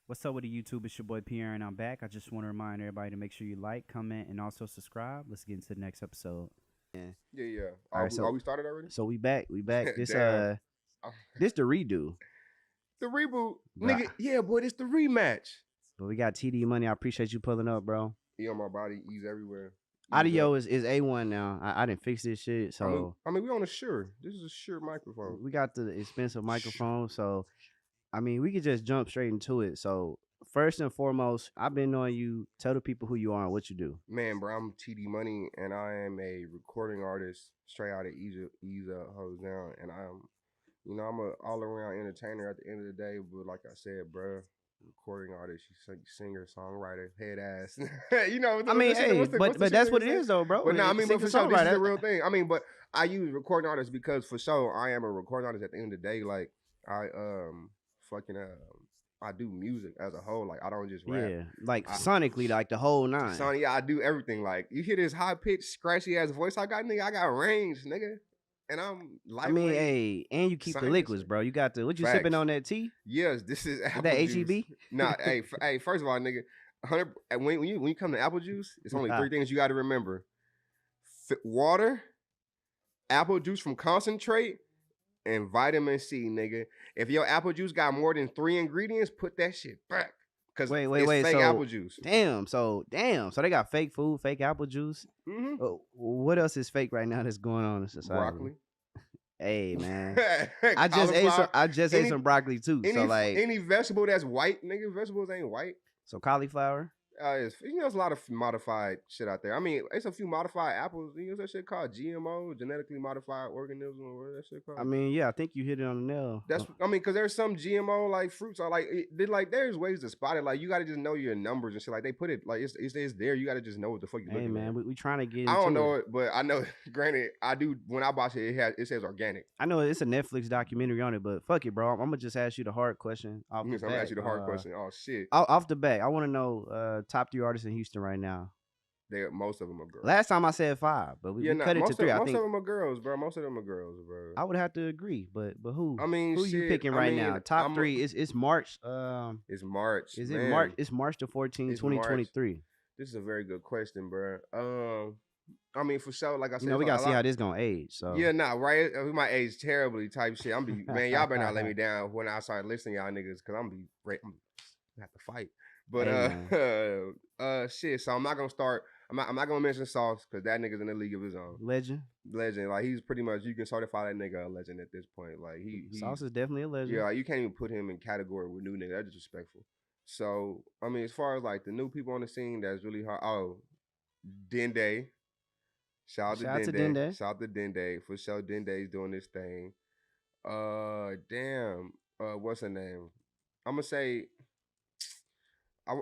What's up with the YouTube? It's your boy Pierre, and I'm back. I just want to remind everybody to make sure you like, comment, and also subscribe. Let's get into the next episode. Yeah. Yeah. All right. Are we started already? So we back. We back. This Damn. this the redo. The reboot, Bruh. nigga. Yeah, boy, it's the rematch. But we got TDMoney. I appreciate you pulling up, bro. E on my body, E's everywhere. Audio is A1 now. I didn't fix this shit. So I mean, we on a Shure. This is a Shure microphone. We got the expensive microphone. So I mean, we could just jump straight into it. So first and foremost, I've been knowing you. Tell the people who you are and what you do. Man, bro, I'm TDMoney, and I am a recording artist straight out of Ease Up, Hose Down, and I'm a all around entertainer at the end of the day. But like I said, bro, recording artist, singer, songwriter, head ass. But that's what it is, though, bro. But no, but for sure, this is a real thing. I mean, but I use recording artist because for sure I am a recording artist at the end of the day. Like I do music as a whole. Like I don't just rap. Yeah, like sonically, like the whole nine. Sonic, yeah, I do everything. Like you hear this high pitched, scratchy ass voice I got, nigga. I got range, nigga. And I'm like, and you keep the liquids, bro. You got what you sipping on that tea? Yes, this is apple that juice. HEB. Nah, hey, first of all, nigga, 100. When you come to apple juice, it's only three things you got to remember: water, apple juice from concentrate, and vitamin C, nigga. If your apple juice got more than 3 ingredients, put that shit back. Cause wait, fake so, apple juice. So they got fake food, fake apple juice. Mm-hmm. What else is fake right now that's going on in society? Broccoli. Hey man, I just ate some broccoli too. Any vegetable that's white, nigga. Vegetables ain't white. So cauliflower. There's a lot of modified shit out there. I mean, it's a few modified apples. You know that shit called GMO, genetically modified organism, or whatever that shit called. I mean, yeah, I think you hit it on the nail. Because there's some GMO like fruits are there's ways to spot it. Like you gotta just know your numbers and shit. Like they put it like it's there. You gotta just know what the fuck you looking at. Hey man, we trying to get. I don't know it, but I know. Granted, I do. When I watch it, it says organic. I know it's a Netflix documentary on it, but fuck it, bro. I'm gonna just ask you the hard question. I'm gonna ask you the hard question. Oh shit. Off the bat, I want to know top 3 artists in Houston right now. Most of them are girls. Last time I said 5, but we cut it to 3. Most of them are girls, bro. Most of them are girls, bro. I would have to agree, but who? I mean, who you picking right now? Top 3. It's March. It's March. Is it March? It's March the 14th, 2023. This is a very good question, bro. I mean, for sure, like I said, we gotta see how this gonna age. So yeah, right. We might age terribly, type shit. Man, y'all better not let me down when I start listening, y'all niggas, because I'm gonna have to fight. But shit. So I'm not gonna start. I'm not gonna mention Sauce because that nigga's in the league of his own. Legend. Like he's pretty much, you can certify that nigga a legend at this point. Like Sauce is definitely a legend. Yeah, like, you can't even put him in category with new nigga. That's disrespectful. So I mean, as far as like the new people on the scene, that's really hard. Oh, Dende. Shout out to Dende. Shout out to Dende. For sure, Dende's doing this thing. What's her name? I'm gonna say.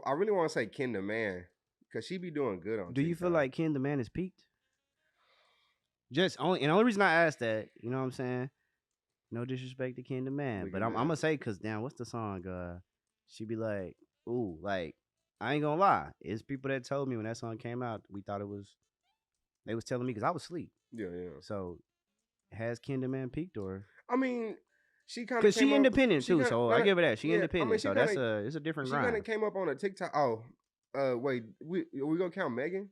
I really want to say Ken the Man because she be doing good on. Do you feel like Ken the Man is peaked? The only reason I asked that, you know what I'm saying? No disrespect to Ken the Man, but I'm gonna say because damn, what's the song? She be like, ooh, like I ain't gonna lie, it's people that told me when that song came out, we thought they was telling me because I was asleep. Yeah. So has Ken the Man peaked or? I mean. She kind of because she independent too, so I give her that. She independent, I mean, it's a different grind. She kind of came up on a TikTok. Oh, wait, we gonna count Megan?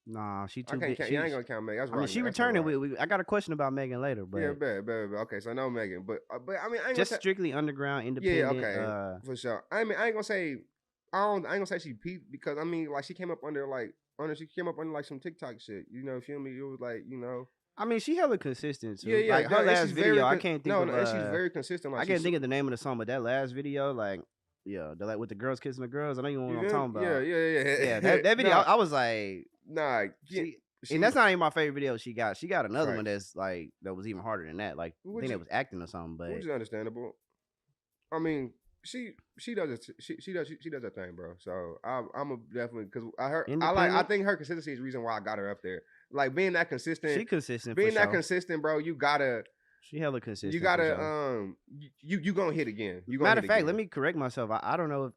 Nah, she too. I ain't gonna count Megan. I mean, she returning. I got a question about Megan later, but yeah, bad. Okay, so no Megan, but I mean, I ain't just strictly underground, independent. Yeah, okay, for sure. I mean, I ain't gonna say she peaked because I mean, like she came up under some TikTok shit. You know, feel me? It was like I mean, she hella consistent too. Yeah. Like her last video, I can't think of. No, she's very consistent. Like, I can't think of the name of the song, but that last video, like, yeah, with the girls kissing the girls. I know you know what I'm talking about. Yeah. That video, I was like, nah. And that's not even my favorite video she got. She got another one that's like that was even harder than that. Like I think that was acting or something, but which is understandable. I mean, she does it. She does that thing, bro. So I'm a definitely because I think her consistency is the reason why I got her up there. Like being that consistent, she consistent. Being that consistent, bro. You gotta She hella consistent. You gotta you gonna hit again. You gonna Matter of fact, again. let me correct myself. I don't know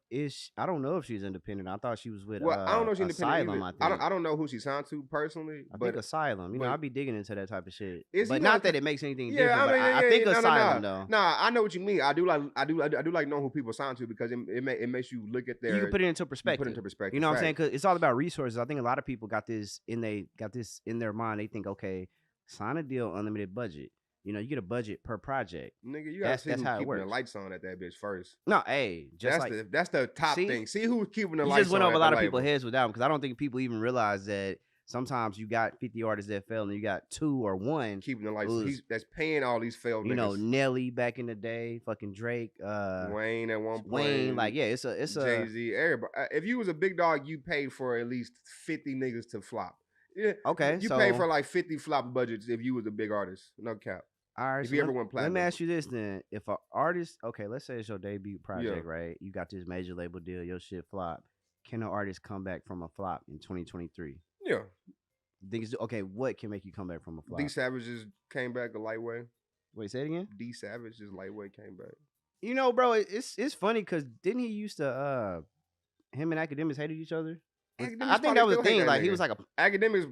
I don't know if she's independent. I thought she was with I don't know if she's independent Asylum. either. I don't know who she signed to personally. I think Asylum. You know, I'll be digging into that type of shit. But not that it makes anything different. But I think Asylum though. Nah, I know what you mean. I do like knowing who people signed to because it makes you look at their. You can put it into perspective. You know what I'm saying? Because it's all about resources. I think a lot of people got this in their mind. They think, okay, sign a deal, unlimited budget. You know, you get a budget per project. Nigga, you gotta see who's keeping the lights on at that bitch first. No, hey, that's the top thing. See who's keeping the lights on. You just went over a lot of people's heads with that one because I don't think people even realize that sometimes you got 50 artists that fail and you got 2 or 1 keeping the lights. That's paying all these failed niggas. You know, Nelly back in the day, fucking Drake, Wayne at one point. Wayne, like it's a Jay-Z. Everybody. If you was a big dog, you paid for at least 50 niggas to flop. Yeah. Okay. You paid for like 50 flop budgets if you was a big artist. No cap. All right, if you ever went platinum. Let me ask you this then: if an artist, okay, let's say it's your debut project, right? You got this major label deal, your shit flop. Can an artist come back from a flop in 2023? Yeah. Okay, what can make you come back from a flop? D Savage just came back a lightweight. Wait, say it again. D Savage just lightweight came back. You know, bro, it's funny because didn't he used to him and Academics hated each other? I think that was the thing. Like he was like Academics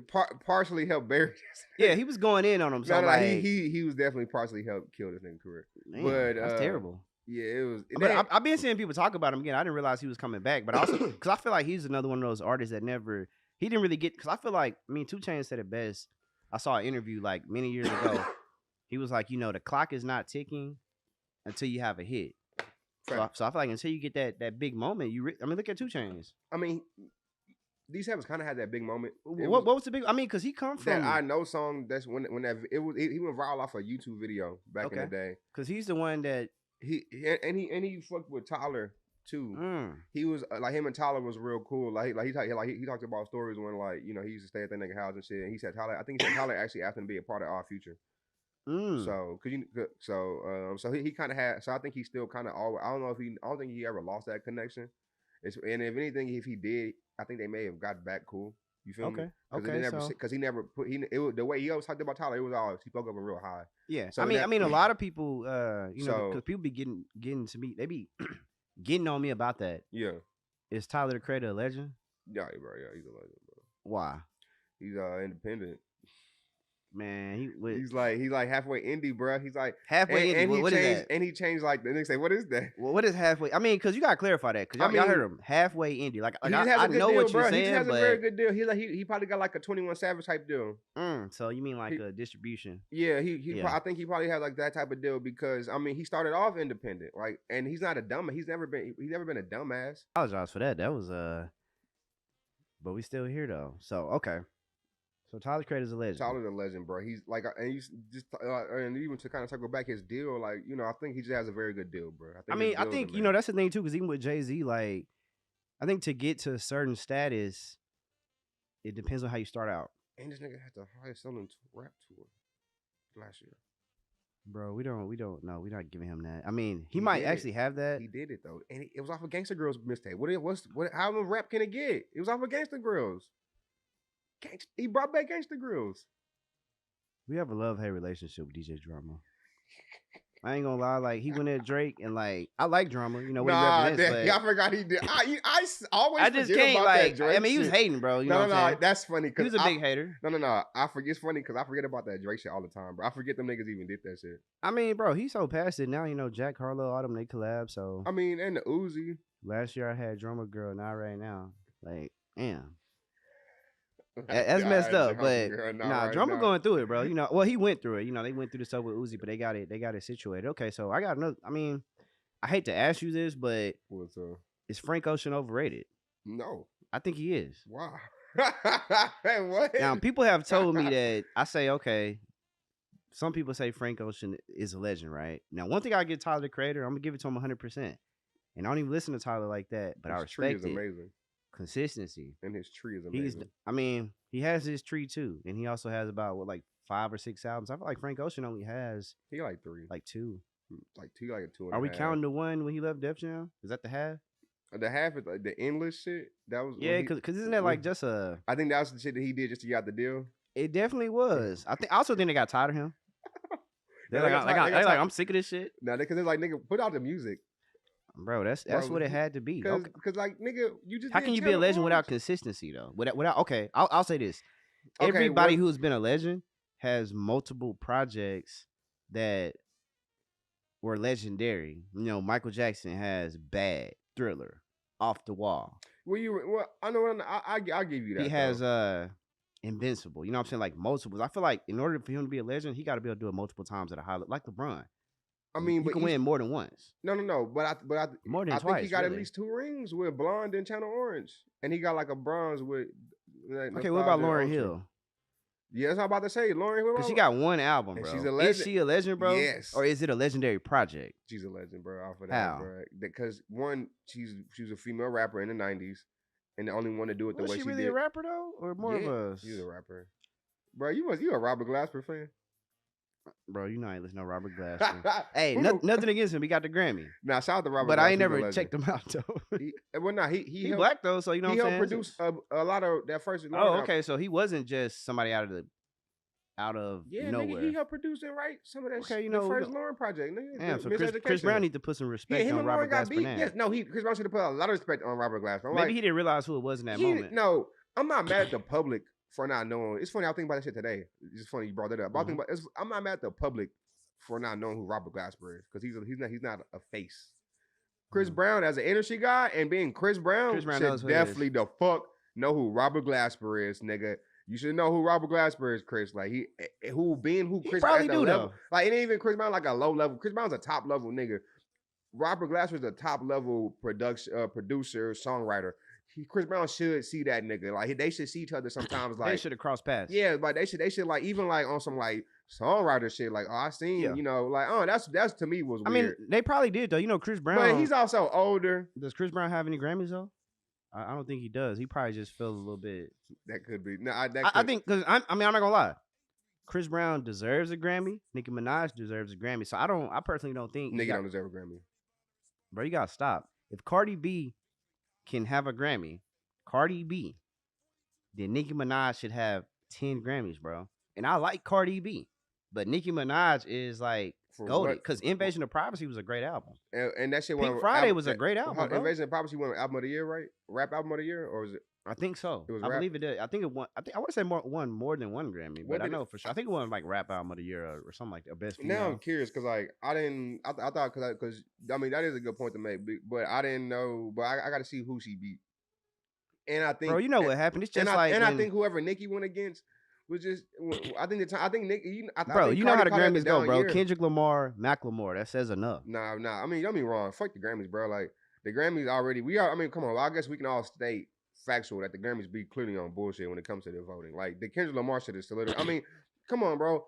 partially helped bury this. Yeah, he was going in on him. So he was definitely partially helped kill this nigga career. Man, but that's terrible. Yeah, it was. But I've been seeing people talk about him again. I didn't realize he was coming back. But also because I feel like he's another one of those artists that he didn't really get. Because I feel like 2 Chainz said it best. I saw an interview like many years ago. He was like, the clock is not ticking until you have a hit. So I feel like until you get that big moment, look at 2 Chainz. D Savage kind of had that big moment. What was the big? Because he come from that I Know song. That's when that it was. He went viral off a YouTube video back in the day. Because he's the one that he fucked with Tyler too. He was like him and Tyler was real cool. Like he talked about stories when he used to stay at that nigga house and shit. And he said Tyler. I think he said Tyler actually asked him to be a part of our future. So he kind of had. So I think he still kind of always. I don't think he ever lost that connection. And if anything, if he did, I think they may have got back cool. You feel me? Okay. Because he never put the way he always talked about Tyler. It was always he spoke up real high. Yeah. So a lot of people, because people be getting to me, they be getting on me about that. Yeah. Is Tyler the Creator a legend? Yeah, bro. Yeah, he's a legend, bro. Why? He's independent. Man, he's like halfway indie, bro. He's like halfway indie. What is that? And he changed like the next say, what is that? Well, what is halfway? Because you gotta clarify that because y'all heard him halfway indie. Like I know deal, what you're saying, he has a very good deal. He probably got like a 21 Savage type deal. So you mean like a distribution? Yeah, I think he probably has like that type of deal because he started off independent, like, and he's not a dumb. He's never been a dumbass. I apologize for that. That was but we still here though. So okay. So Tyler Creator's a legend. Tyler's a legend, bro. He's like, and he's just, and even to kind of circle back his deal, like, I think he just has a very good deal, bro. I think that's the thing too, because even with Jay-Z, like, I think to get to a certain status, it depends on how you start out. And this nigga had the highest selling rap tour last year. Bro, we don't know. We're not giving him that. He might actually have that. He did it though, and it was off of Gangsta Girls mistake. How much rap can it get? It was off of Gangsta Girls. He brought back Gangsta Grills. We have a love-hate relationship with DJ Drama. I ain't gonna lie, like he went at Drake and like I like Drama, what he represents. I forgot he did. I always just forget can't about like. that Drake he was hating, bro. No, that's funny. He was a big hater. No. I forget. It's funny because I forget about that Drake shit all the time, bro. I forget them niggas even did that shit. Bro, he's so past it now. Jack Harlow, all them they collab. So and the Uzi. Last year I had Drama Girl, not right now. Like, damn. That's messed up, but Drummer going through it, bro. Well, he went through it. They went through the stuff with Uzi, but they got it situated. Okay, so I got another. I hate to ask you this, but what's up? Is Frank Ocean overrated? No, I think he is. Wow. What? Now, people have told me that. I say, okay. Some people say Frank Ocean is a legend, right? Now, one thing I give Tyler the Creator, I'm gonna give it to him 100%, and I don't even listen to Tyler like that, but I respect it. Amazing. Consistency. And his tree is amazing. He has his tree too, and he also has about 5 or 6 albums. I feel like Frank Ocean only has 3, like 2, like 2. Are we counting the one when he left Def Jam? Is that the half? The half is like the endless shit. That was because isn't that like just a? I think that was the shit that he did just to get out the deal. It definitely was. I also think they got tired of him. They're like, I'm sick of this shit. Nah, because they're like, nigga, put out the music. Bro, that's what it had to be. Because like, nigga, you just how can you be a legend without consistency though? Without okay, I'll say this. Everybody who's been a legend has multiple projects that were legendary. You know, Michael Jackson has Bad, Thriller, Off the Wall. Well, I know. I'll give you that. He has Invincible. You know what I'm saying? Like multiples. I feel like in order for him to be a legend, he got to be able to do it multiple times at a high level, like LeBron. I mean, he can win more than once. No. But I more than I twice. Think he got really. at least 2 rings with Blonde and Channel Orange, and he got like a bronze with. Okay, what about Lauryn Hill? Yeah, that's what I'm about to say. Lauryn Hill. Because she got one album, bro. She's a legend. Is she a legend, bro? Yes. Or is it a legendary project? She's a legend, bro. Off of that, how? Bro. Because one, she was a female rapper in the '90s, and the only one to do it the way she did. Was she really a rapper though, or more of a? She's a rapper. Bro, you a Robert Glasper fan? Bro, you know I ain't listen to Robert Glasper. Hey, nothing against him. He got the Grammy. Nah, shout out to Robert. But Glasper, I ain't never checked him out though. He helped, black though, so you know what I'm saying. He helped produce a lot of that first. Oh, okay, so he wasn't just somebody out of nowhere. Nigga, he helped produce and write some of that. Okay, the first Lauren project. Nigga, damn, so Chris Brown need to put some respect on Robert Glasper now. Yes, no, Chris Brown should have put a lot of respect on Robert Glasper. Maybe he didn't realize who it was in that moment. No, I'm not mad at the public for not knowing. It's funny. I think about that shit today. It's funny you brought that up. Mm-hmm. I'm not mad at the public for not knowing who Robert Glasper is because he's not a face. Chris Brown as an industry guy and being Chris Brown should definitely the fuck know who Robert Glasper is, nigga. You should know who Robert Glasper is, Chris. Like Chris probably do level. Though. Like it ain't even Chris Brown like a low level. Chris Brown's a top level nigga. Robert Glasper is a top level producer, songwriter. Chris Brown should see that nigga. Like they should see each other sometimes. Like they should have crossed paths. Yeah, but they should like even like on some like songwriter shit. Like I seen you know like that's to me was weird. I mean they probably did though. You know Chris Brown. But he's also older. Does Chris Brown have any Grammys though? I don't think he does. He probably just felt a little bit. That could be. No, I think because I'm not gonna lie. Chris Brown deserves a Grammy. Nicki Minaj deserves a Grammy. So I personally don't think Nicki don't deserve a Grammy. Bro, you gotta stop. If Cardi B can have a Grammy, then Nicki Minaj should have 10 Grammys, bro. And I like Cardi B, but Nicki Minaj is like goated because Invasion of Privacy was a great album. And that shit Pink Friday was a great album. Invasion of Privacy won album of the year, right? Rap album of the year, or was it? I think so. It was I believe it did. I think it won. I want to say won more than one Grammy, but I know for sure. I think it won like Rap Album of the Year or something like that. Best female. Now I'm curious because like I thought because I mean that is a good point to make, but I didn't know. But I got to see who she beat. And I think, bro, you know what happened? It's just I think whoever Nicki went against was just. I think Nicki. Bro, you know how the Grammys go, bro. Kendrick Lamar, Macklemore. That says enough. Nah. I mean, don't be wrong. Fuck the Grammys, bro. Like the Grammys already. I mean, come on. I guess we can all state factual that the Grammys be clearly on bullshit when it comes to their voting. Like the Kendrick Lamar shit is solidified. I mean, come on, bro.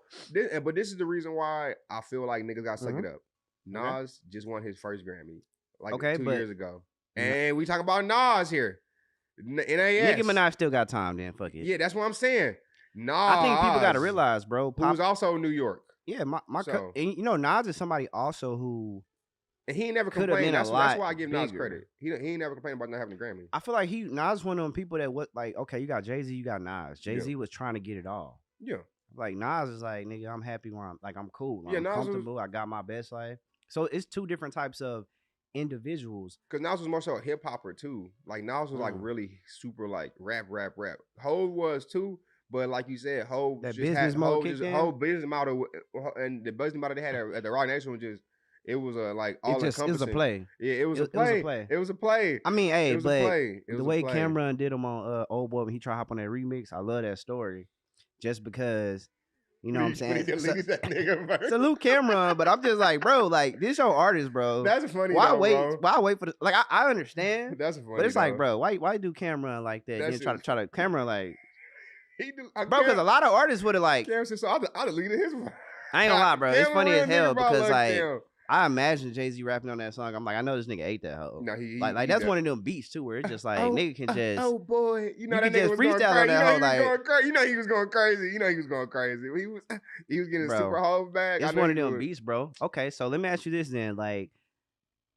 But this is the reason why I feel like niggas got to suck it up. Nas just won his first Grammy like 2 years ago, and we talking about Nas here. NAS. Nicki Minaj still got time. Then fuck it. Yeah, that's what I'm saying. Nas. I think people got to realize, bro. Who's also New York. Yeah, and you know Nas is somebody also who. And he ain't never complained. That's why I give Nas credit. He ain't never complained about not having a Grammy. I feel like Nas one of them people that okay, you got Jay-Z, you got Nas. Jay-Z was trying to get it all. Yeah. Like Nas is like, nigga, I'm happy where I'm cool. I'm comfortable. I got my best life. So it's two different types of individuals. Because Nas was more so a hip hopper too. Like Nas was like really super like rap. Hov was too. But like you said, Hov that business model, whole business model, and the business model they had at the Rock Nation was just. It was like all encompassing. It was a play. Yeah, it was a play. It was a play. I mean, hey, but the way Cameron did him on Old Boy when he tried to hop on that remix, I love that story. Just because, you know what I'm saying? Salute Cameron, but I'm just like, bro, like this your artist, bro. That's funny. Why though, wait? Bro. Why wait for the like? I understand. That's funny. But it's like, bro, why do Cameron like that? Then try to Cameron like. He do, bro, because a lot of artists would have like. Cameron said, so I deleted his. I ain't gonna lie, bro. It's funny as hell because like. Cam. I imagine Jay-Z rapping on that song. I'm like, I know this nigga ate that hoe. No, like that's one of them beats too, where it's just like nigga can just. Oh boy, you know that nigga was going crazy. You know he was going crazy. He was getting super whole back. It's one of them beats, bro. Okay, so let me ask you this then, like,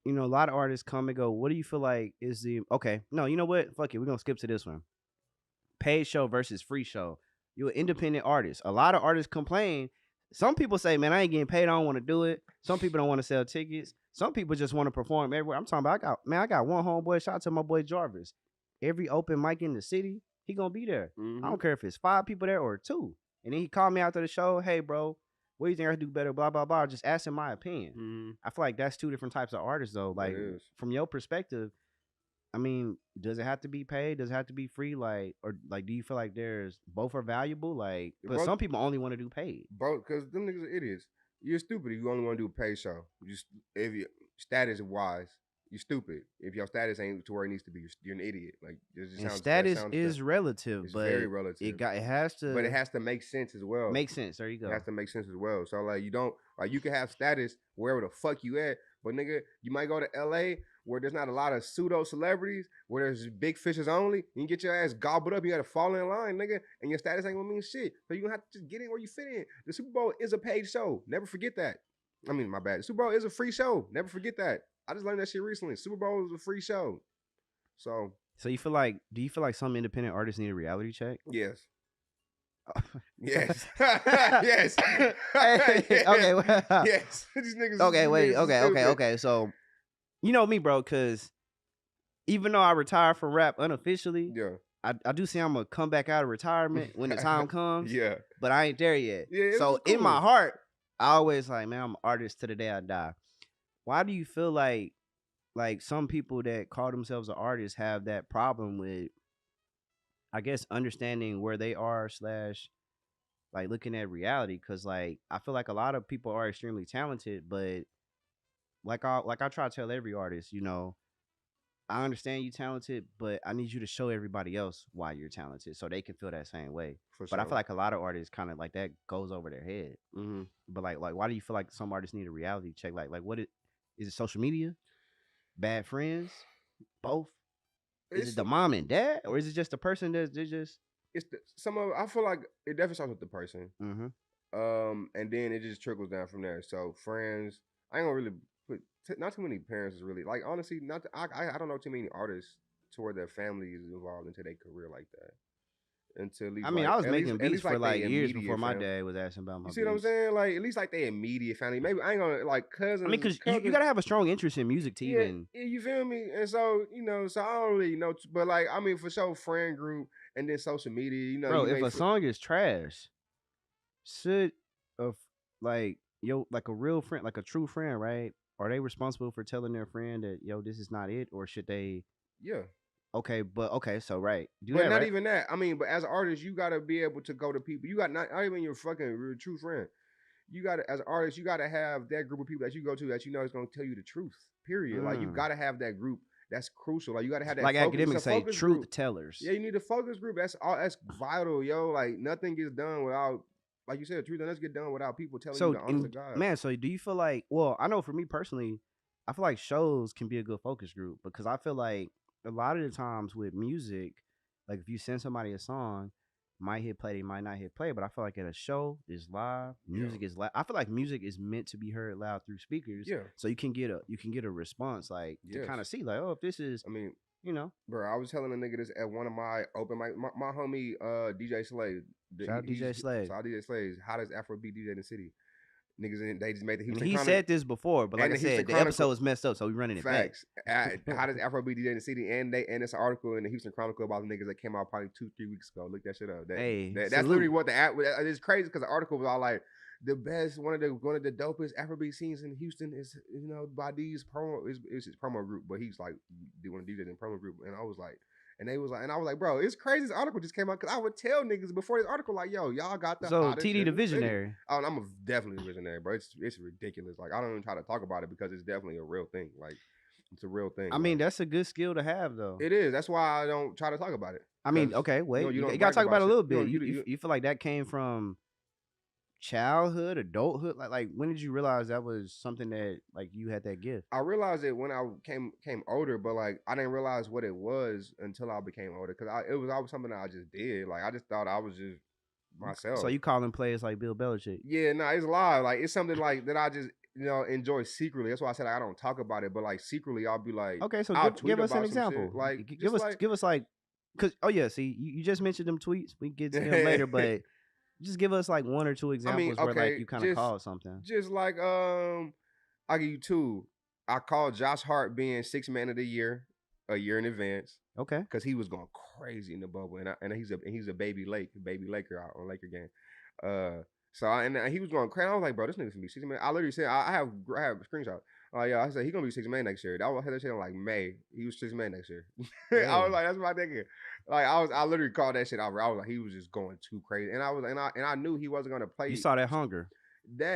you know, a lot of artists come and go. What do you feel like is the okay? No, you know what? Fuck it, we're gonna skip to this one. Paid show versus free show. You're an independent artist. A lot of artists complain Some people say, man, I ain't getting paid. I don't want to do it. Some people don't want to sell tickets. Some people just want to perform everywhere. I'm talking about, I got one homeboy. Shout out to my boy Jarvis. Every open mic in the city, he gonna be there. I don't care if it's 5 people there or 2. And then he called me after the show. Hey, bro, what do you think I could do better? Blah, blah, blah. Just asking my opinion. I feel like that's 2 different types of artists, though. Like, from your perspective, I mean, does it have to be paid? Does it have to be free? Like, or like, do you feel like both are valuable? Like, but some people only want to do paid. Bro, because them niggas are idiots. You're stupid if you only want to do a paid show. If your status wise, you're stupid. If your status ain't to where it needs to be, you're an idiot. Like, status is relative, it's but very relative. It has to, but it has to make sense as well. Make sense. There you go. It has to make sense as well. So like, you don't like you can have status wherever the fuck you at, but nigga, you might go to LA where there's not a lot of pseudo celebrities, where there's big fishes only. You can get your ass gobbled up. You got to fall in line, nigga, and your status ain't gonna mean shit. So you gonna have to just get in where you fit in. The Super Bowl is a paid show. Never forget that. I mean, my bad. The Super Bowl is a free show. Never forget that. I just learned that shit recently. Super Bowl is a free show. So do you feel like some independent artists need a reality check? Yes. Yes. Yes. Okay. Well, yes. These niggas. Okay. Wait. Niggas Okay. So, you know me, bro, because even though I retired from rap unofficially, yeah, I do see I'm gonna come back out of retirement when the time comes. Yeah. But I ain't there yet. Yeah. So in my heart, I always like, man, I'm an artist to the day I die. Why do you feel like some people that call themselves an artist have that problem with, I guess, understanding where they are / like looking at reality? Because like I feel like a lot of people are extremely talented, but like I try to tell every artist, you know, I understand you talented, but I need you to show everybody else why you're talented so they can feel that same way. But I feel like a lot of artists kind of like that goes over their head. But like why do you feel like some artists need a reality check? Like what is it? Social media, bad friends, both? Is it the mom and dad, or is it just the person that's just? It's I feel like it definitely starts with the person, and then it just trickles down from there. So friends, I ain't gonna really put not too many parents is really like honestly not. I don't know too many artists to where their family is involved into their career like that. Until at least, I was making beats for like years before my dad was asking about my. You see what I'm saying? Like at least like their immediate family. Maybe I ain't gonna like cousins. I mean, because you gotta have a strong interest in music to even. Yeah, you feel me? And so so I don't really know, but like I mean for sure, friend group and then social media. You know, bro, if a song is trash, should like a real friend, like a true friend, right? Are they responsible for telling their friend that this is not it, or should they? Yeah. Okay, so right. But not even that. I mean, but as an artist, you gotta be able to go to people. You got not even your fucking true friend. You gotta, as an artist, you gotta have that group of people that you go to that you know is gonna tell you the truth. Period. Like you gotta have that group. That's crucial. Like you gotta have that. Like academics say, truth tellers. Yeah, you need a focus group. That's all. That's vital, yo. Like nothing gets done without, like you said, truth doesn't get done without people telling you the honest to God. Man, so do you feel like? Well, I know for me personally, I feel like shows can be a good focus group because I feel like. A lot of the times with music, like if you send somebody a song, might hit play, they might not hit play. But I feel like at a show, it's live. Music is live. I feel like music is meant to be heard loud through speakers. Yeah. So you can get a response like to kind of see like, oh, if this is. I mean, bro. I was telling a nigga this at one of my open mic. My homie DJ Slade. Shout out DJ Slade. Shout out DJ Slade. Hottest Afrobeat DJ in the city. Niggas, they just made the Houston. He said this before, but like I said, the episode was messed up, so we running it back. Hottest Afrobeat DJ in the city, and it's an article in the Houston Chronicle about the niggas that came out probably 2-3 weeks ago. Look that shit up. That's literally what it's crazy because the article was all like the best, one of the dopest Afrobeat scenes in Houston is by these promo is his promo group, but he's like one of the DJs in the promo group, and I was like. And I was like, bro, it's crazy. This article just came out because I would tell niggas before this article, like, yo, y'all got the. So TD the visionary. Oh, and I'm definitely a visionary, bro. It's ridiculous. Like, I don't even try to talk about it because it's definitely a real thing. Like, it's a real thing. I mean, that's a good skill to have, though. It is. That's why I don't try to talk about it. I mean, okay, wait. You gotta talk about it a little bit. You feel like that came from childhood, adulthood? Like when did you realize that was something that like you had that gift? I realized it when I came older, but like I didn't realize what it was until I became older because it was always something that I just did. Like I just thought I was just myself. So you calling players like Bill Belichick? Yeah, no, it's a lie. Like it's something like that I just enjoy secretly. That's why I said I don't talk about it, but like secretly I'll be like, okay, so give us an example. Like give us like, because see, you just mentioned them tweets. We can get to them later, but Just give us like one or two examples where like you kind of called something. Just like I'll give you two. I called Josh Hart being 6th man of the year a year in advance. Okay. Because he was going crazy in the bubble, and he's a baby Laker out on Laker game. So he was going crazy. I was like, bro, this nigga's gonna be 6th man. I literally said I have a screenshot. Oh yeah, I said he's gonna be 6th man next year. I had that shit in like May. He was 6th man next year. I was like, that's my nigga. Like I literally called that shit out. I was like, he was just going too crazy, and I knew he wasn't gonna play. You saw that hunger.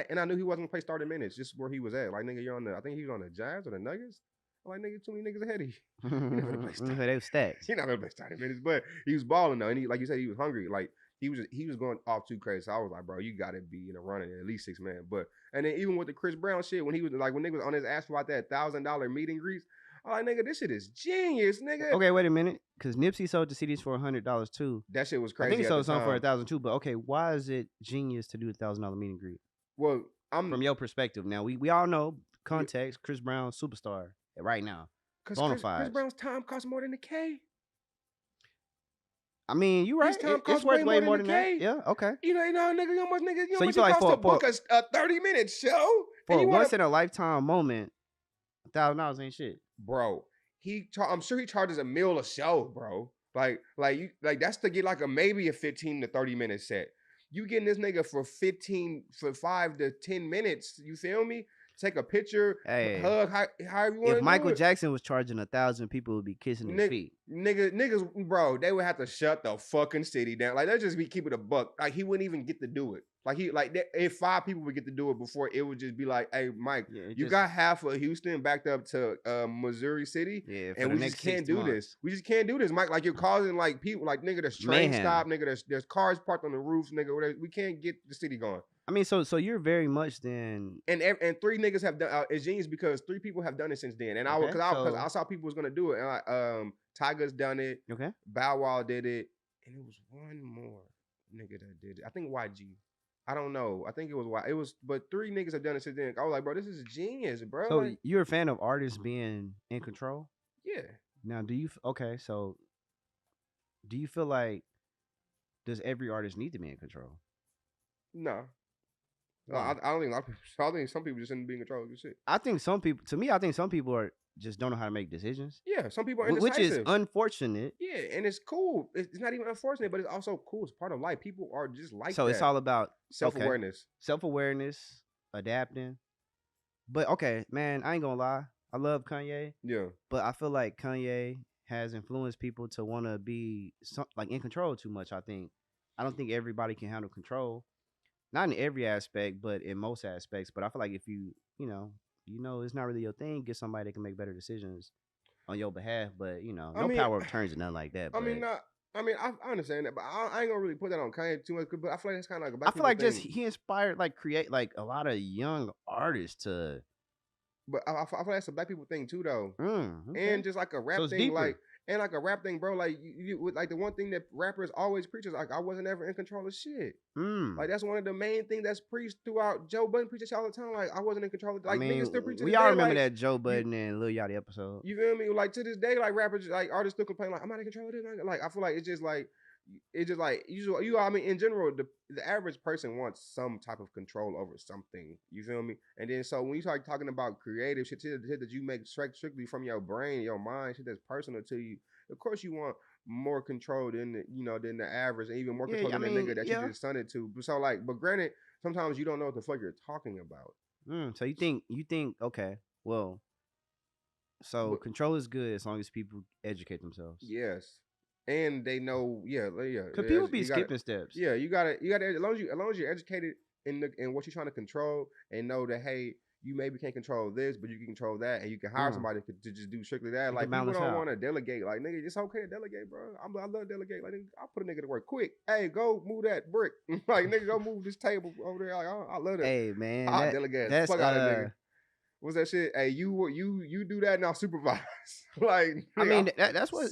And I knew he wasn't gonna play starting minutes. Just where he was at. Like nigga, I think he was on the Jazz or the Nuggets. I'm like nigga, too many niggas ahead of you. They was stacked. He not gonna play starting minutes, but he was balling though, and he, like you said, he was hungry. Like he was going off too crazy. So I was like, bro, you gotta be in a running at least 6 man. But and then even with the Chris Brown shit, when he was like when niggas was on his ass about that $1,000 meet and greets, I'm like, nigga, this shit is genius, nigga. Okay, wait a minute, because Nipsey sold the CDs for $100 too. That shit was crazy. I think he sold some for $1,000 too. But okay, why is it genius to do a $1,000 meet and greet? Well, from your perspective. Now we all know context. Chris Brown, superstar right now. Because Chris Brown's time costs more than the K. I mean, you right. His time costs worth way more than that. Yeah, okay. You know, nigga, how much so you feel like to book a 30-minute show? For a once in a lifetime moment, $1,000 ain't shit, bro. I'm sure he charges $1 million a show, bro. Like that's to get like maybe a 15 to 30 minute set. You getting this nigga for 5 to 10 minutes? You feel me? Take a picture, hug, however you want. If Michael Jackson was charging 1,000, people would be kissing his feet. Niggas, bro, they would have to shut the fucking city down. Like, they'd just be keeping it a buck. Like, he wouldn't even get to do it. If 5 people would get to do it before, it would just be like, hey, Mike, you got half of Houston backed up to Missouri City, and we just can't do this. We just can't do this, Mike. Like, you're causing, like, people, like, nigga, there's train stop, nigga, there's cars parked on the roofs, nigga, whatever. We can't get the city going. I mean, so you're very much then, and 3 niggas have done it's genius because 3 people have done it since then, and I saw people was gonna do it, and Tyga's done it, okay, Bow Wow did it, and it was one more nigga that did it. I think YG. I don't know. I think it was but 3 niggas have done it since then. I was like, bro, this is genius, bro. So you're a fan of artists being in control? Yeah. Now, do you feel like does every artist need to be in control? No. I don't think a lot of people. I think some people just didn't be in control of this shit. I think some people. To me, I think some people are just don't know how to make decisions. Yeah, some people are indecisive, which is unfortunate. Yeah, and it's cool. It's not even unfortunate, but it's also cool. It's part of life. People are just like so that. So it's all about self-awareness, adapting. But okay, man, I ain't gonna lie. I love Kanye. Yeah, but I feel like Kanye has influenced people to want to be in control too much. I don't think everybody can handle control. Not in every aspect, but in most aspects. But I feel like if you know, it's not really your thing, get somebody that can make better decisions on your behalf. But no power of attorneys or nothing like that. I understand that, but I ain't gonna really put that on Kanye too much. But I feel like it's kind of like I feel like just he inspired create a lot of young artists to. But I feel like that's a black people thing too, though, okay. And just like a rap thing, and like a rap thing, bro. Like like the one thing that rappers always preach is I wasn't ever in control of shit. Like that's one of the main things that's preached throughout. Joe Budden preaches all the time. Like I wasn't in control of. Like niggas still preaching. We all remember that Joe Budden and Lil Yachty episode. You feel me? Like to this day, like rappers, like artists still complain like I'm not in control of this. Like I feel like it's just like you. I mean, in general, the average person wants some type of control over something. You feel me? And then so when you start talking about creative shit that you make strictly from your brain, your mind, shit that's personal to you, of course you want more control than the average, and even more control than the nigga that you just sent it to. So but granted, sometimes you don't know what the fuck you're talking about. So you think okay, well, so control is good as long as people educate themselves. Yes. And they know, because people be skipping steps. Yeah, you gotta. As long as you're educated in what you're trying to control, and know that hey, you maybe can't control this, but you can control that, and you can hire somebody to just do strictly that. Like people don't want to delegate. Like nigga, it's okay to delegate, bro. I love delegate. Like I'll put a nigga to work quick. Hey, go move that brick. Like nigga, go move this table over there. Like I love that. Hey man, I delegate. Fuck out of nigga. What's that shit? Hey, you do that and I'll supervise. Like I mean, that's what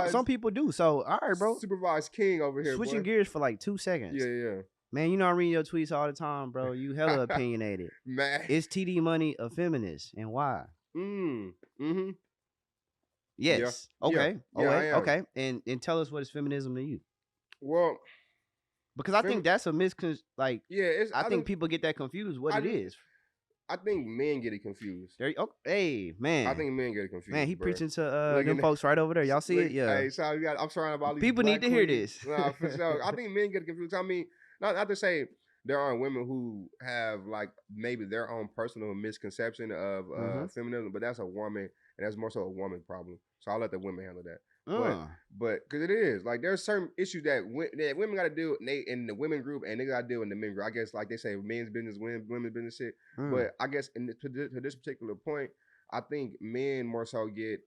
some people do. So all right, bro. Supervise king over here. Switching gears for 2 seconds. Yeah. Man, I'm reading your tweets all the time, bro. You hella opinionated. Man, is TDMoney a feminist and why? Yes. Yeah. Okay. Okay. And tell us what is feminism to you. Well, Because I think that's a Yeah, I think people get that confused what it is. I think men get it confused. Hey, man. I think men get it confused. Man, he bro. preaching to them folks right over there. Y'all see it? Yeah. Hey, so I'm surrounded by all these people need to hear this. Nah, for sure. I think men get confused. I mean, not to say there are women who have like maybe their own personal misconception of feminism, but that's a woman, and that's more so a woman problem. So I'll let the women handle that. But because it is like there's certain issues that women got to deal in the women group and they got to deal in the men group. I guess like they say men's business, women's business shit. But I guess to this particular point, I think men more so give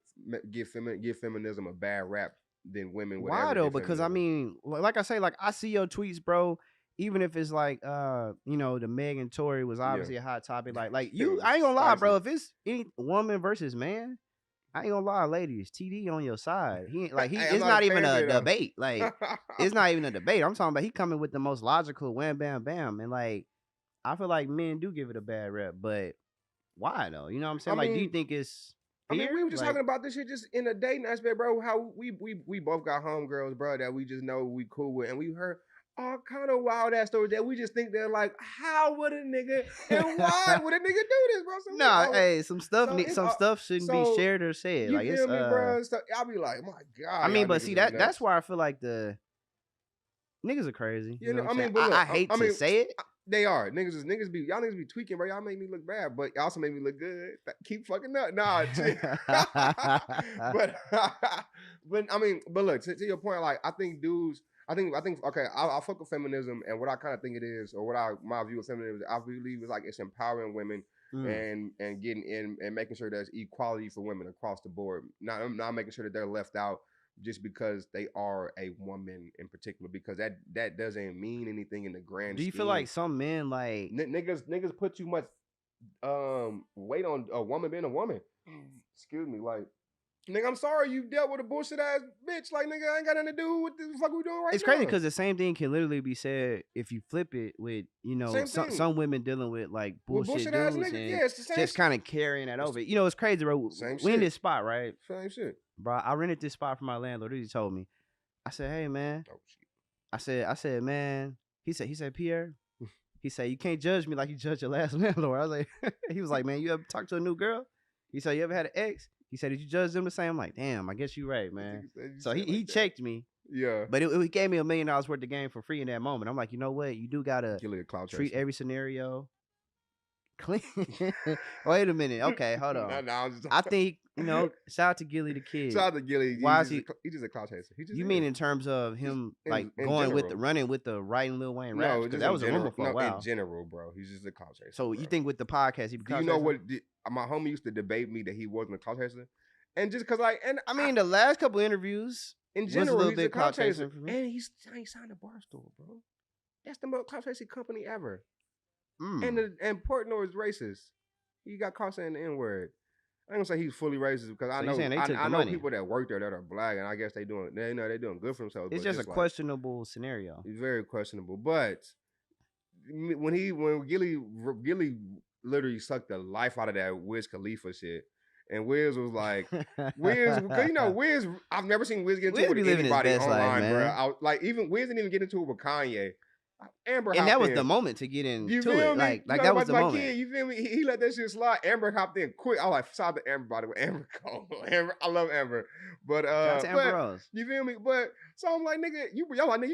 feminism a bad rap than women. Why though? Because I mean, like I say, like I see your tweets, bro. Even if it's like, the Meg and Tory was obviously a hot topic. Like you, I ain't gonna lie, bro. If it's any woman versus man, I ain't gonna lie, ladies. TD on your side. It's not even a debate. Like, it's not even a debate. I'm talking about he coming with the most logical wham bam bam, and like, I feel like men do give it a bad rep, but why though? You know what I'm saying? Do you think it's fear? I mean, we were just talking about this shit just in a dating aspect, bro. How we both got homegirls, bro, that we just know we cool with, and we heard all kind of wild ass stories that we just think they're like, how would a nigga and why would a nigga do this, bro? Some stuff shouldn't be shared or said. You feel me, bro? So I'll be like, my God. I mean, but see that's why I feel like the niggas are crazy. You know what I mean, I hate to say it. They are niggas be tweaking, bro. Y'all make me look bad, but y'all also make me look good. Keep fucking up, nah. but I mean, but look to your point, like I think dudes. I think okay. I'll fuck with feminism, and what I kind of think it is, or my view of feminism, I believe is like it's empowering women and getting in and making sure there's equality for women across the board. Not making sure that they're left out just because they are a woman in particular, because that doesn't mean anything in the grand. Do you feel like some men like niggas put too much weight on a woman being a woman? Excuse me, like. Nigga, I'm sorry you dealt with a bullshit ass bitch. Like, nigga, I ain't got nothing to do with the fuck we doing right now. It's crazy because the same thing can literally be said if you flip it with, some women dealing with like bullshit dudes ass nigga. And it's the same just kind of carrying that over. It's crazy, bro. We in this spot, right? Same shit. Bro, I rented this spot from my landlord. He told me. I said, hey, man. Oh, shit. I said, man. He said, Pierre. He said, you can't judge me like you judged your last landlord. I was like, he was like, man, you ever talked to a new girl? He said, you ever had an ex? He said, did you judge them the same? I'm like, damn, I guess you're right, man. So he checked me. Yeah. But it gave me $1 million worth of game for free in that moment. I'm like, you know what? You do got to treat every scenario clean. Wait a minute. Okay, hold on. I think, shout out to Gilly the kid. Shout out to Gilly. Why is he? He's just a clout chaser. You mean in terms of him running with the writing Lil Wayne raps? Because that was a rumor for a while. In general, bro. He's just a clout chaser. So you think with the podcast, he? Do you know what? My homie used to debate me that he wasn't a clout chaser, and just because the last couple interviews in general, was a little bit clout chaser, and he signed a Barstool, bro. That's the most clout chasing company ever. And Portnoy is racist. He got caught saying the N-word. I ain't gonna say he's fully racist because I know people that work there that are black, and I guess they're doing good for themselves. It's just a questionable scenario. It's very questionable. But when Gilly literally sucked the life out of that Wiz Khalifa shit. And Wiz was like, Wiz, Wiz, I've never seen Wiz get into it with anybody online, bro. Even Wiz didn't even get into it with Kanye. Amber and that was the moment to get into it. Like that was the moment. Kid, you feel me? He let that shit slide. Amber hopped in quick. I was like, shout out to Amber, by the way. Amber cold. Amber, I love Amber. But Amber Rose. You feel me? But so I'm like, nigga, you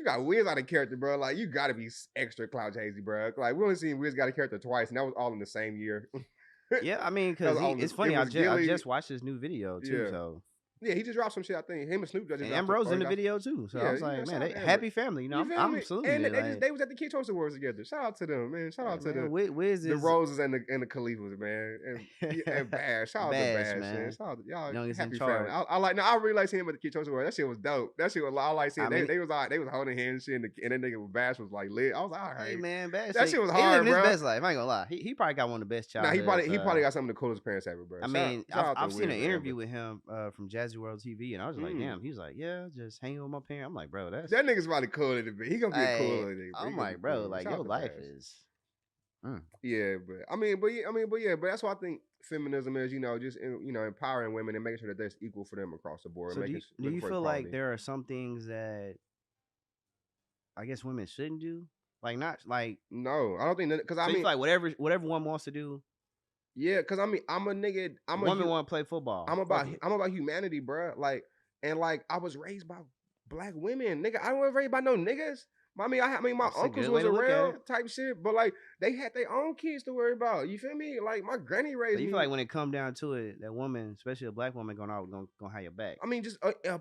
got Wiz out of character, bro. Like you gotta be extra clout chasey, bro. Like we only seen Wiz got a character twice, and that was all in the same year. Yeah, I mean, because it's funny. I just watched his new video too. Yeah. So yeah, he just dropped some shit. I think him and Snoop just. And Ambrose in the video too. So I was like, man, they happy family. I'm absolutely. And they was at the Kid Choice Awards together. Shout out to them, man. Shout out to them. Where's the Roses and the Khalifas, man. And Bash. Shout out to Bash, man. Shout out to y'all. Youngest happy in charge. family. I really like seeing him at the Kid Choice Awards. That shit was dope. That shit was. I like seeing. They was holding hands and shit, and that nigga Bash was like lit. I was like, all right. Hey man, Bash. That shit was hard, bro. His best life. I ain't gonna lie. He probably got one of the best childhoods. Nah, he probably got some of the coolest parents ever, bro. I mean, I've seen an interview with him from Jazzy World TV, and I was like, damn. He was like, yeah, just hanging with my parents. I'm like, bro, that nigga's probably cool in a bit. He gonna be a cool nigga. I'm like, bro, like your life is. Yeah, but that's why I think feminism is, just empowering women and making sure that that's equal for them across the board. So do you feel like there are some things that I guess women shouldn't do. Like not like No, I don't think because so I you mean feel like whatever one wants to do. yeah, because I mean I'm a nigga. Women want to play football. I'm about humanity, bro. Like and like I was raised by black women, nigga. I wasn't raised by no niggas. I mean, my That's a uncles good was way to look at around it. type shit, but like they had their own kids to worry about. You feel me? Like my granny So raised you me. feel like when it come down to it, that woman, especially a black woman, gonna have your back. I mean, just a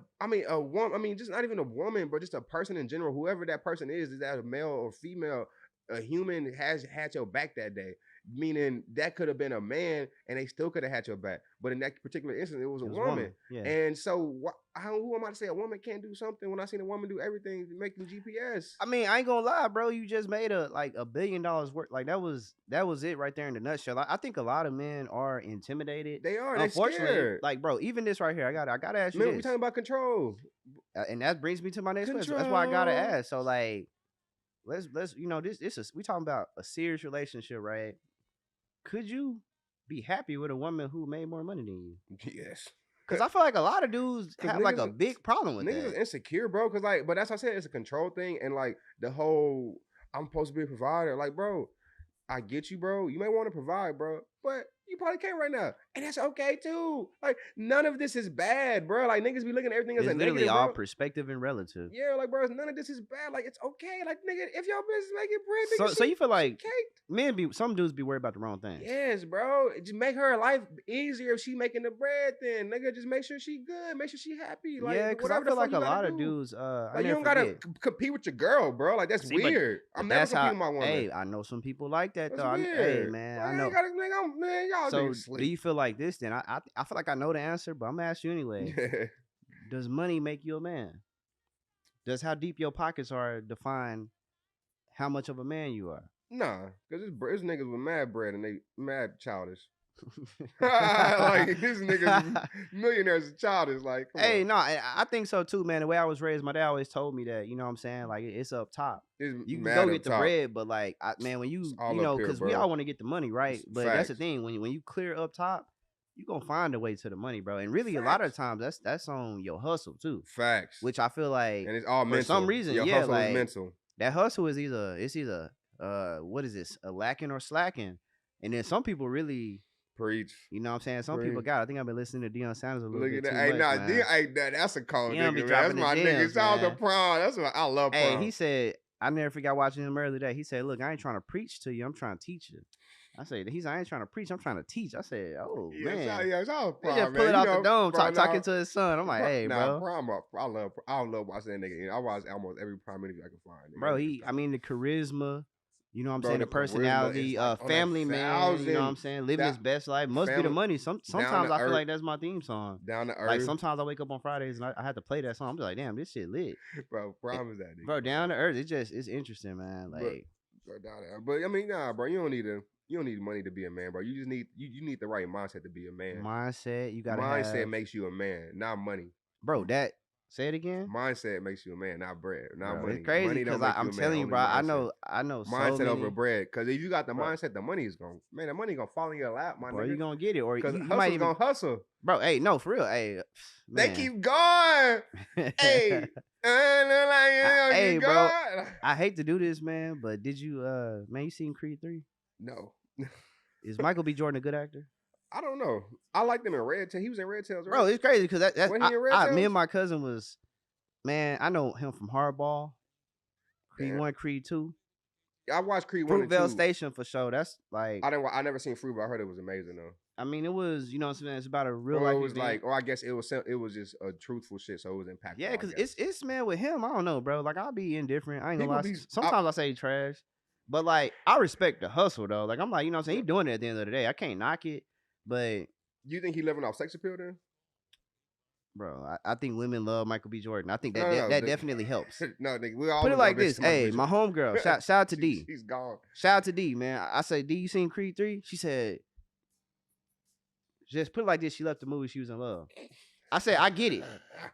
woman. I mean, just not even a woman, but just a person in general. Whoever that person is that a male or female, a human has had your back that day. Meaning that could have been a man, and they still could have had your back. But in that particular instance, it was a woman. Yeah. And so, who am I to say a woman can't do something when I seen a woman do everything to make them GPS? I mean, I ain't gonna lie, bro. You just made $1 billion worth. Like that was it right there in the nutshell. I think a lot of men are intimidated. They are. Unfortunately, they scared. like bro, even this right here, I gotta ask you Man, this. we talking about control, and that brings me to my next question. That's why I gotta ask. So like, let's this is we talking about a serious relationship, right? Could you be happy with a woman who made more money than you? Yes. Because I feel like a lot of dudes have like a big problem with niggas that. Is insecure, bro. Because like, but that's what I said. It's a control thing, and like the whole I'm supposed to be a provider. Like, bro, I get you, bro. You may want to provide, bro, but you probably can't right now, and that's okay too. Like, none of this is bad, bro. Like niggas be looking at everything as a literally negative, all bro. perspective and relative. Yeah, like bro, none of this is bad. Like it's okay. Like nigga, if your business making bread, nigga, so you feel like caked. some dudes be worried about the wrong thing. Yes, bro. Just make her life easier if she making the bread. Then nigga, just make sure she good. Make sure she happy. Like, yeah, because I feel like a lot of dudes. Like you don't gotta compete with your girl, bro. Like that's weird. I'm never competing with my woman. Hey, I know some people like that that's though. Weird. Hey man, like, I know. Y'all so do you feel like this? Then I feel like I know the answer, but I'm gonna ask you anyway. Does money make you a man? Does how deep your pockets are define how much of a man you are? Nah, because it's niggas with mad bread and they mad childish. Like these niggas millionaires are childish. Like, hey, no, I think so too, man. The way I was raised, my dad always told me that, you know what I'm saying? Like it's up top. You can go get the bread, but like man, when you know, because we all want to get the money, right? But that's the thing. When you clear up top, you gonna find a way to the money, bro. And really, a lot of times that's on your hustle too. Facts. Which I feel like, and it's all mental. For some reason, your hustle is mental. That hustle is either what is this, a lacking or slacking, and then some people really preach. You know what I'm saying? Some people got. I think I've been listening to Deion Sanders a little bit too much. Hey, That's a cold Deion nigga. That's my nigga. Sounds a prom. That's what I love. Prom. Hey, he said, I never forgot watching him earlier today. He said, "Look, I ain't trying to preach to you. I'm trying to teach you." I said, I ain't trying to preach. I'm trying to teach. I said, oh, man. He just pull it out the dome, talking to his son. I'm like, hey, bro. I love watching that nigga. I watch almost every prime interview I can find. Bro, the charisma, you know what I'm saying? The personality, family man, you know what I'm saying? Living his best life. Must be the money. Sometimes I feel like that's my theme song. Down to earth. Like sometimes I wake up on Fridays and I have to play that song. I'm just like, damn, this shit lit. Bro, prime is that nigga. Bro, down to earth. It's interesting, man. Like, but I mean, nah, bro, you don't need money to be a man, bro. You just need the right mindset to be a man. Mindset, you gotta mindset makes you a man, not money. Bro, say it again. Mindset makes you a man, not bread, not money. It's crazy because I'm telling you, bro. I know. Mindset over bread. Because if you got the mindset, the money is gonna fall in your lap, my nigga. You gonna get it, or you might even gonna hustle, bro. Hey, no, for real. Hey, they keep going. Hey. Hey, bro. I hate to do this, man, but did you, man? You seen Creed 3? No. Is Michael B. Jordan a good actor? I don't know. I liked him in Red Tail. He was in Red Tails, right? Bro, it's crazy because that's me and my cousin was, man. I know him from Hardball, Creed 1, Creed 2. I watched Creed 1 and 2. Fruitvale Station for sure. That's like I never seen Fruitvale. I heard it was amazing though. I mean, it was, you know what I'm saying? It's about a real life. It was event. I guess it was just a truthful shit, so it was impactful. Yeah, because it's man with him. I don't know, bro. Like I'll be indifferent. I ain't gonna lie. Sometimes I say trash, but like I respect the hustle though. Like I'm like, you know what I'm saying? He doing it at the end of the day. I can't knock it, but you think he living off sex appeal then? Bro, I think women love Michael B. Jordan. I think that definitely helps. No, nigga, we all put it like this. Hey, my homegirl, shout out to D. She's gone. Shout out to D, man. I say, D, you seen Creed 3? She said, just put it like this. She left the movie. She was in love. I said, I get it.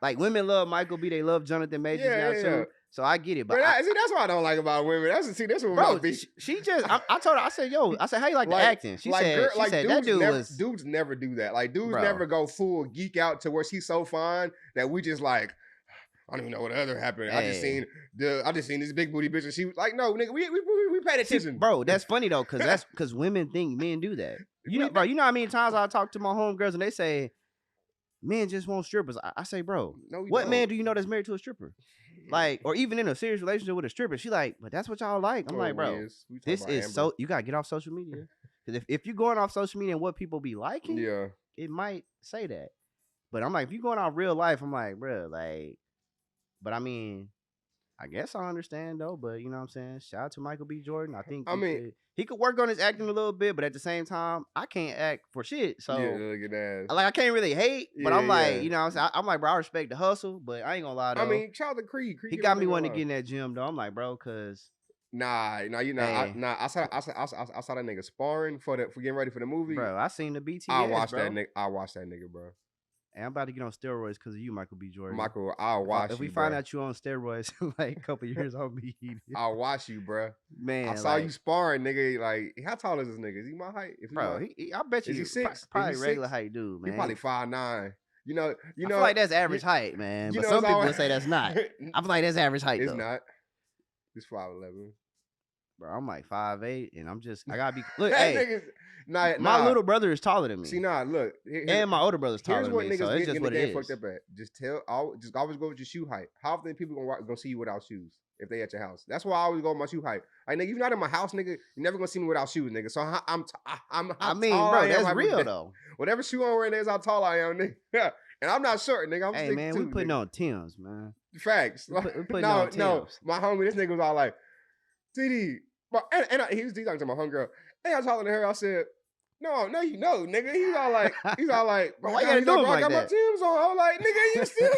Like women love Michael B. They love Jonathan Majors now too. So I get it. But that's what I don't like about women. That's what bro. She just. I told her. I said, yo. I said, how you like the acting? She said, that dude was. Dudes never do that. Like dudes never go full geek out to where she's so fine that we just like. I don't even know what other happened. Hey. I just seen this big booty bitch, and she was like, no, nigga, we paid attention. See, bro, that's funny though, because women think men do that. You know, bro, you know how many times I talk to my homegirls and they say, men just want strippers. I say, bro, no, what man do you know that's married to a stripper? Like, or even in a serious relationship with a stripper? She like, but that's what y'all like. I'm like, bro, this is so. You gotta get off social media, because if you're going off social media and what people be liking, yeah, it might say that. But I'm like, if you going off real life, I'm like, bro, like, but I mean, I guess I understand though. But you know what I'm saying? Shout out to Michael B. Jordan. I think he could work on his acting a little bit, but at the same time, I can't act for shit. So look at that. Like, I can't really hate, but I'm like, you know what I'm saying? I'm like, bro, I respect the hustle, but I ain't gonna lie though. I mean, shout out to Creed. He got me wanting to get in that gym though. I'm like, bro, cause nah, you know, I saw that nigga sparring for getting ready for the movie. Bro, I seen the BTS. I watched that nigga, bro. Hey, I'm about to get on steroids because of you, Michael B. Jordan. Michael, I'll watch you. If we find out you on steroids in like a couple years, I'll be heated. I'll watch you, bro. Man, I saw you sparring, nigga. Like, how tall is this nigga? Is he my height? Bro, I bet you is he 6? Probably regular height dude, man. He probably 5'9". You know. I feel like that's average height, man. But some people would say that's not. I feel like that's average height. It's though. not. It's 5'11". Bro, I'm like 5'8", and I gotta be. Look, hey. Nah, my little brother is taller than me. See, look. And my older brother's taller than me. So it's just what it is. Fucked up at. Just always go with your shoe height. How often people gonna see you without shoes if they at your house? That's why I always go with my shoe height. Like, nigga, you're not in my house, nigga. You're never gonna see me without shoes, nigga. So I mean, bro, that's real though. Whatever shoe I'm wearing is how tall I am, nigga. And I'm not short, nigga. I'm 6'2", man, we putting on Timbs, man. Facts. We putting on Timbs. No, my homie, this nigga was all like, TD. He was talking to my homegirl. Hey, I was taller than her. I said, no, you know, nigga. He's all like, bro, why you gotta do it like that? I got my Timbs on. I was like, nigga, you still?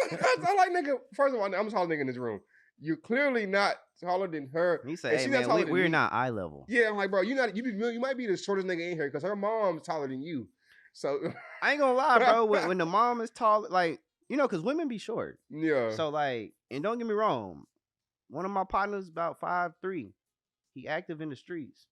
I'm like, nigga. First of all, I'm the tallest nigga in this room. You're clearly not taller than her. He said, hey, man, we're not eye level. Yeah, I'm like, bro, you might be the shortest nigga in here because her mom's taller than you. So I ain't gonna lie, bro. When the mom is tall, like, you know, because women be short. Yeah. So like, and don't get me wrong, one of my partners about 5'3". He active in the streets.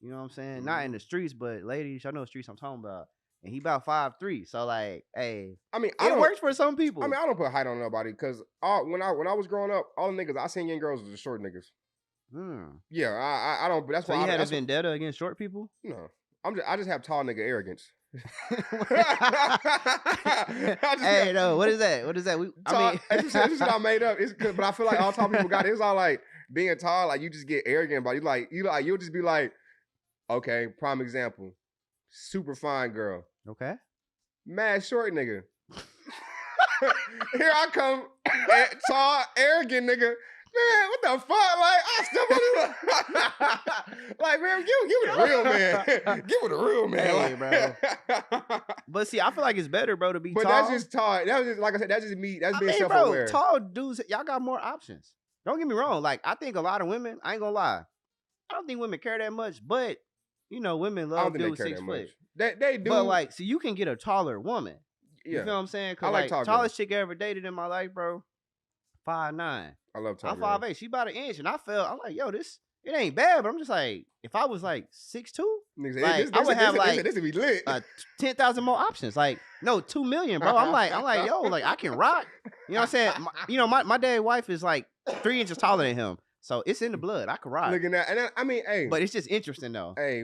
You know what I'm saying? Mm-hmm. Not in the streets, but ladies, y'all know the streets I'm talking about. And he about 5'3". So like, hey, I mean, it works for some people. I mean, I don't put height on nobody because when I was growing up, all the niggas I seen young girls was the short niggas. Yeah, I don't. But that's why you had a vendetta against short people. No, I just have tall nigga arrogance. Hey, no, what is that? What is that? It's just what I made up. But I feel like all tall people got it. It's all like being tall, like you just get arrogant about it. You'll just be like, okay, prime example, super fine girl. Okay. Mad short nigga. Here I come, tall, arrogant nigga. Man, what the fuck? Like, I still like, man, give it a real man. Give it a real man. Hey, bro. But see, I feel like it's better, bro, to be tall. But that's just tall. That was just, like I said, that's just me. That's being self-aware. Bro, tall dudes, y'all got more options. Don't get me wrong. Like, I think a lot of women, I ain't gonna lie, I don't think women care that much, but, you know, women love dudes 6 foot. They do. But, like, see, you can get a taller woman. Yeah. You feel what I'm saying? I like tallest chick I ever dated in my life, bro, 5'9". I love tall. I'm 5'8". She about an inch, and I'm like, yo, it ain't bad, but I'm just like, if I was like 6'2", like, I would have like this would be lit. 10,000 more options. Like, no, 2 million, bro. I'm like, yo, like I can rock. You know what I'm saying? My dad's wife is like 3 inches taller than him. So it's in the blood. I can rock. Look at that. And then, I mean, hey. But it's just interesting though. Hey,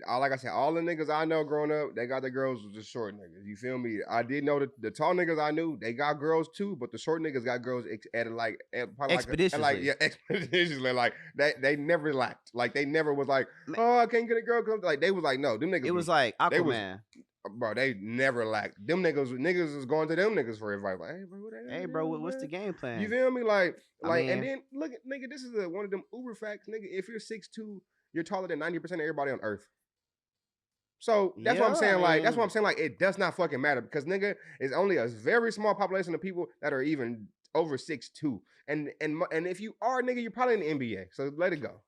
like I said, all the niggas I know growing up, they got their girls with the short niggas. You feel me? I did know that the tall niggas I knew, they got girls too, but the short niggas got girls expeditiously. Expeditiously. Like they never lacked. Like they never was like, oh, I can't get a girl. Like they was like, no, them niggas. It was like Aquaman. Bro, they never lacked. Them niggas was going to them niggas for advice. Like, hey, bro, what's the game plan? You feel me? Like, and then look, nigga, this is one of them uber facts, nigga. If you're 6'2", you're taller than 90% of everybody on Earth. So that's what I'm saying. Like, that's what I'm saying. Like, it does not fucking matter because nigga, it's only a very small population of people that are even over 6'2". And if you are, nigga, you're probably in the NBA. So let it go.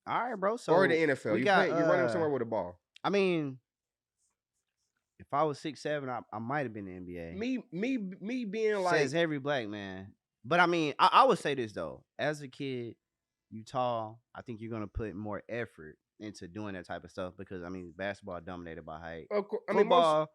All right, bro. So or the NFL. You're running somewhere with a ball. I mean, if I was 6'7", I might have been in the NBA. Me being like, says every black man. But I mean, I would say this though. As a kid, you tall. I think you're gonna put more effort into doing that type of stuff because I mean, basketball dominated by height. Of course, football,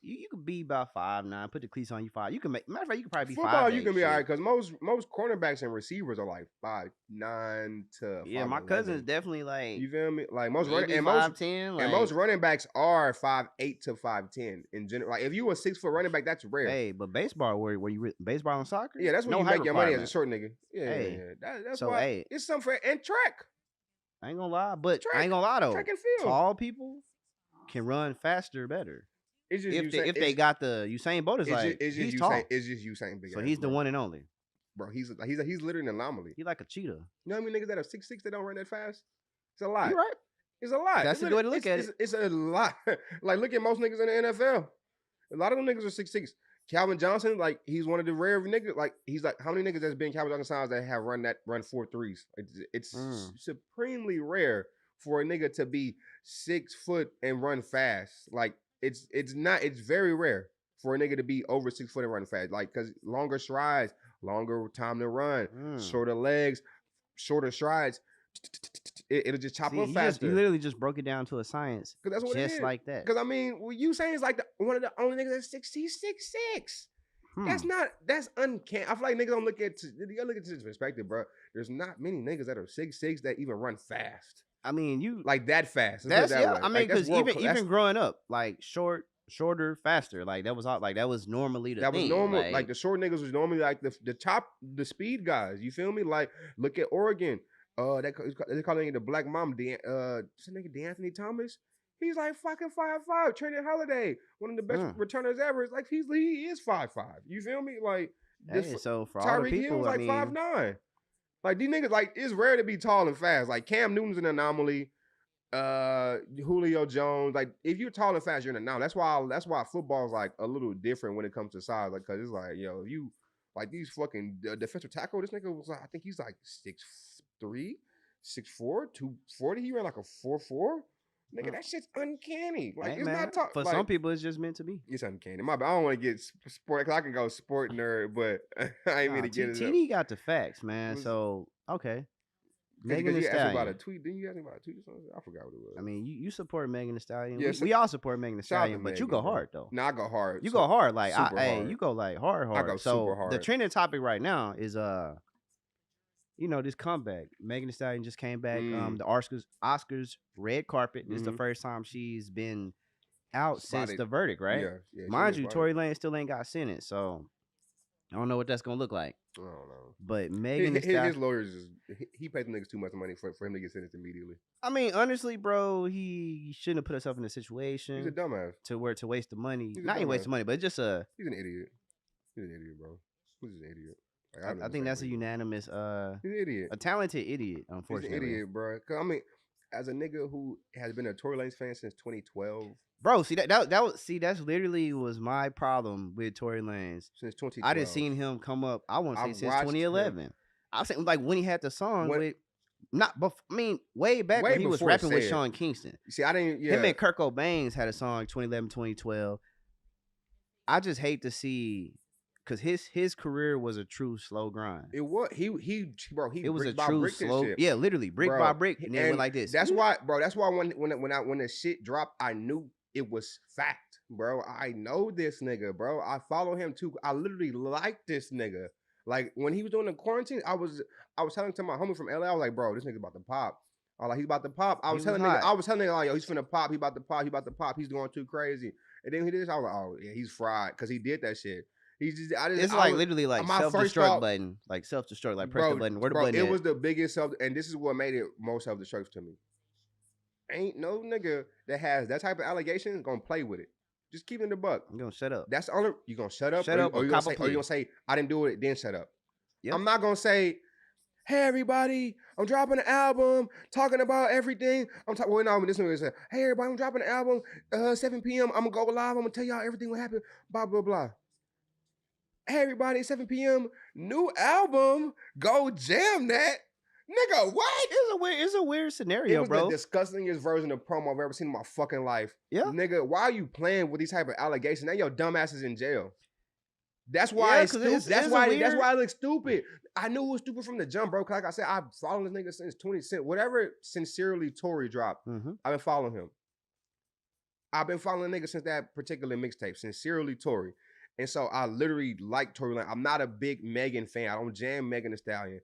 you could be about 5'9", put the cleats on you 5. You can make matter of fact, you could probably be Football, 5'8". you can be all right Shit. because most cornerbacks and receivers are like 5'9" to Yeah, my 5'11". cousin is definitely like You feel me? Like most running maybe and 5'10". Like, most running backs are 5'8" to 5'10" in general. Like if you a 6 foot running back, that's rare. hey, but baseball, where you baseball and soccer? Yeah, that's when no you height make your money as a requirement. short nigga. Yeah, Hey, that's so why hey, it's something for and track. I ain't gonna lie, but I Track, ain't gonna lie though. track and field. Tall people can run faster, better. It's just If they got the Usain Bolt is like it's just he's tall. It's just Usain big. So ass, he's bro. the one and only. Bro, he's literally an anomaly. He like a cheetah. You know how many niggas that are 6'6" that don't run that fast? It's a lot. You right? It's a lot. That's a good way to look at it. It's a lot. Like look at most niggas in the NFL. A lot of them niggas are 6'6". Calvin Johnson, like he's one of the rare niggas. Like he's like how many niggas that's been Calvin Johnson size that have run 4.3s? It's supremely rare for a nigga to be 6 foot and run fast. Like it's very rare for a nigga to be over 6 foot and run fast. Like because longer strides, longer time to run, shorter legs, shorter strides. It'll just chop up faster. You literally just broke it down to a science. Cause that's what just it is. like that. Because I mean, what you saying is like one of the only niggas that's 6'6". That's uncanny. I feel like niggas don't look at you gotta look at this perspective, bro. There's not many niggas that are 6'6" that even run fast. I mean, you like that fast. That's that way. I mean, because even growing up, like shorter, faster. Like that was all. Like that was normally the thing. That was normal. Like the short niggas was normally like the speed guys. You feel me? Like look at Oregon. They calling it the Black Mamba. This nigga DeAnthony Thomas. He's like fucking 5'5". Training Holiday, one of the best returners ever. It's like he is 5'5". You feel me? Like this. So for all the people, Hill was like 5'9". Like these niggas, like it's rare to be tall and fast. Like Cam Newton's an anomaly. Julio Jones. Like if you're tall and fast, you're an anomaly. That's why football's like a little different when it comes to size. Like, cause it's like, yo, if you like these fucking defensive tackle, this nigga was like, I think he's like 6'3", 6'4", 240. He ran like a 4'4". Nigga, that shit's uncanny. Like it's not tall. For some people, it's just meant to be. It's uncanny. My bad. I don't want to get sport because I can go sport nerd, but I ain't mean to get it. TD got the facts, man. So okay. Megan Thee Stallion. About a tweet. Didn't you ask me about a tweet or something? I forgot what it was. I mean, you support Megan Thee Stallion. Yeah, we all support Megan Thee Stallion, but you go hard though. No, I go hard. You go hard, like hard. you go like hard. I go super hard. The trending topic right now is this comeback. Megan Thee Stallion just came back. The Oscars red carpet. This is the first time she's been out since the verdict, right? Yeah. Mind you, Tory Lane still ain't got sentenced, so I don't know what that's gonna look like. I don't know. But Megan Thee Stallion, his lawyers he paid the niggas too much money for him to get sentenced immediately. I mean, honestly, bro, he shouldn't have put himself in a situation. He's a dumbass. To waste the money. Not even waste the money, but it's just he's an idiot. He's an idiot, bro. He's an idiot. Like, I think that's a unanimous he's an idiot. A talented idiot, unfortunately. He's an idiot, bro. Cause I mean, as a nigga who has been a Tory Lanez fan since 2012. Bro, that's literally was my problem with Tory Lanez. Since 2012. I didn't seen him come up, I want to say since 2011. I was saying like when he had the song with way back when he was rapping with Sean Kingston. See, I didn't Him and Kurt Cobain had a song 2011, 2012. I just hate to see because his career was a true slow grind. It was it was a true slow, yeah, literally brick by brick, and then went like this. That's why when the shit dropped, I knew it was fact, bro. I know this nigga, bro. I follow him too. I literally like this nigga. Like when he was doing the quarantine, I was telling to my homie from LA, I was like, bro, this nigga about to pop. I was like, he's about to pop. I was telling nigga, like, yo, he's finna pop. He about to pop. He's going too crazy. And then he did this. I was like, oh yeah, he's fried because he did that shit. It's literally like self-destruct button, like self-destruct, like press the button. Where the button? It was the biggest and this is what made it most self-destruct to me. Ain't no nigga that has that type of allegation gonna play with it. Just keep it in the buck. I'm gonna shut up. That's the only you gonna shut up. Or you gonna say I didn't do it. Then shut up. Yep. I'm not gonna say, hey everybody, I'm dropping an album, talking about everything. Well, no, this nigga said, hey everybody, I'm dropping an album. 7 p.m. I'm gonna go live. I'm gonna tell y'all everything what happened. Blah blah blah. Hey everybody, 7 p.m. New album. Go jam that. Nigga, what? It's a weird scenario, bro. It was the disgustingest version of promo I've ever seen in my fucking life. Yeah. Nigga, why are you playing with these type of allegations? Now your dumb ass is in jail. That's why it's stupid. That's why it looks stupid. I knew it was stupid from the jump, bro. Cause like I said, I've followed this nigga since 20 whatever Sincerely Tory dropped. I've been following him. I've been following niggas since that particular mixtape, Sincerely Tory. And so I literally like Tory Lane. I'm not a big Megan fan. I don't jam Megan Thee Stallion.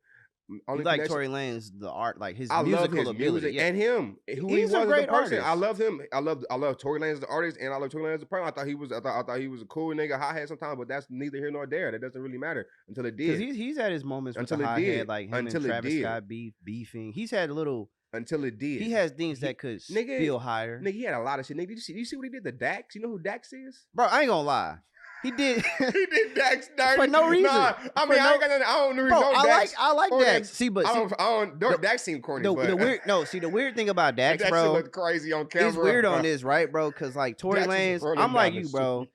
You like Tory Lane's the art, like his I love musical his ability, music and him, who He's he a was as a great person. artist. I love him. I love Tory Lane as the artist, and I love Tory Lane as a person. I thought he was a cool nigga, hothead sometimes, but that's neither here nor there. That doesn't really matter until it did. Because he's had his moments with the hothead, like him until and Travis Scott beefing. He's had a little. Until it did. He has things that could feel higher. Nigga, he had a lot of shit. Nigga, did you see what he did to Dax? You know who Dax is? Bro, I ain't gonna lie. He did. He did Dax dirty for no reason. Nah, I mean, I ain't got nothing. I don't know. Bro, Dax. I like Dax. See, but Dax seemed corny. The weird. No, see, the weird thing about Dax, that bro, shit looked crazy on camera. It's weird on this, right, bro? Because like Tory Lanez, I'm like you, bro.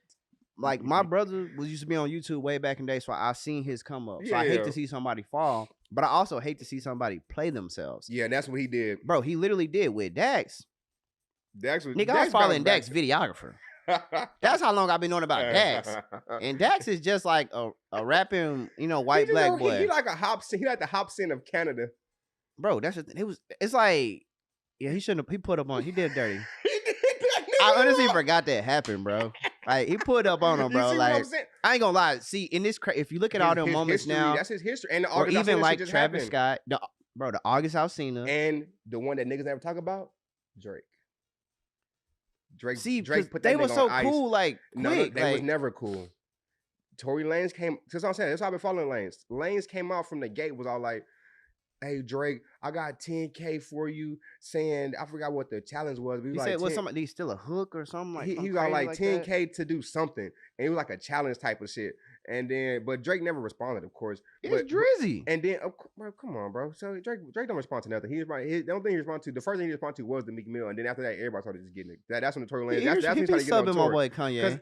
Like my brother used to be on YouTube way back in the day, so I seen his come up. So I hate to see somebody fall, but I also hate to see somebody play themselves. Yeah, that's what he did, bro. He literally did with Dax. I was following Dax videographer. That's how long I've been knowing about Dax. And Dax is just like a rapping, white black boy. He like a hop scene. He like the hop scene of Canada. Bro, that's the thing. It's like, yeah, he shouldn't have. He put up on. He did dirty. I honestly forgot that happened, bro. Like he put up on him, bro. Like I ain't gonna lie. See, in this, if you look at all them moments history, now, that's his history. And or even like Travis Scott, the August Alsina, and the one that niggas never talk about, Drake. Drake put that they were so cool, like quick. No, they was never cool. Tory Lanez came. That's what I'm saying. That's why I've been following Lanez. Lanez came out from the gate, was all like, "Hey Drake, I got 10K for you." Saying, I forgot what the challenge was. But he said, "Was somebody still a hook or something?" Like he got like 10K to do something, and it was like a challenge type of shit. And then, but Drake never responded, of course. It's Drizzy. And then, bro, come on, bro. So Drake don't respond to nothing. The only thing he responded to, the first thing he responded to was the Meek Mill, and then after that, everybody started just getting it. That's when the Tory Lane. That's when he started getting on tour. My boy Kanye.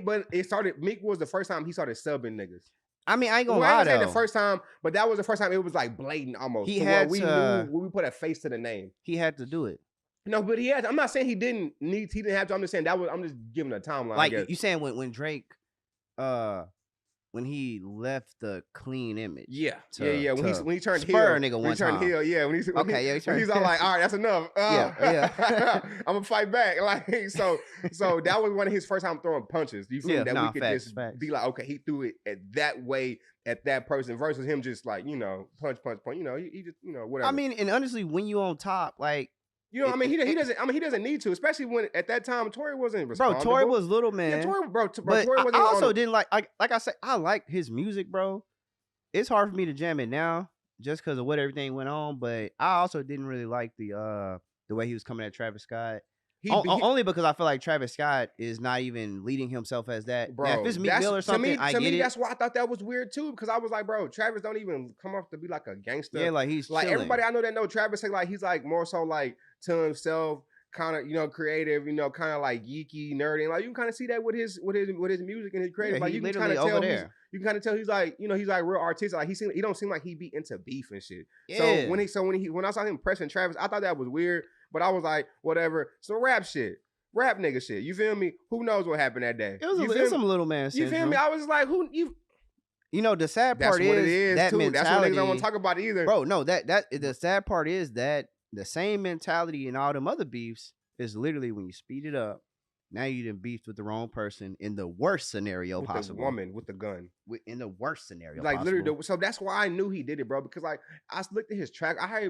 But it started. Meek was the first time he started subbing niggas. I mean, I ain't gonna lie though. The first time, but that was the first time it was like blatant almost. He had we to. We put a face to the name. He had to do it. No, but he had. I'm not saying he didn't have to. I'm just saying that was. I'm just giving a timeline. Like you saying when Drake, when he left the clean image. Yeah. When he turned heel. A nigga one time. Heel, yeah. When he's all like, all right, that's enough. Yeah. I'm gonna fight back. Like so that was one of his first time throwing punches. You feel that we could just be like, okay, he threw it at that way at that person versus him just like, punch. He just, whatever. I mean, and honestly, when you on top, like. He doesn't need to, especially when at that time Tory wasn't responsible. Bro, Tory was little, man. Yeah, Tory but wasn't. I also didn't like I said, I like his music, bro. It's hard for me to jam it now just because of what everything went on. But I also didn't really like the way he was coming at Travis Scott. Only because I feel like Travis Scott is not even leading himself as that. Bro, now, if it's Meek Mill or something, I get it. That's why I thought that was weird too, because I was like, bro, Travis don't even come off to be like a gangster. Yeah, like he's like chilling. Everybody I know that know Travis, like he's like more so like to himself, kind of creative, kind of like geeky, nerdy. And like you can kind of see that with his music and his creative. Like you can kind of tell you can kind of tell he's like he's like real artistic. Like he don't seem like he be into beef and shit. Yeah. So when I saw him pressing Travis, I thought that was weird. But I was like, whatever. So rap nigga shit. You feel me? Who knows what happened that day? It was some little man syndrome. You feel me? I was like, the sad part is that mentality. That's what niggas don't want to talk about either. Bro, no, that the sad part is that the same mentality in all them other beefs is literally when you speed it up. Now you done beefed with the wrong person in the worst scenario possible. The woman with the gun. In the worst scenario like possible. Literally, so that's why I knew he did it, bro. Because like I looked at his track. I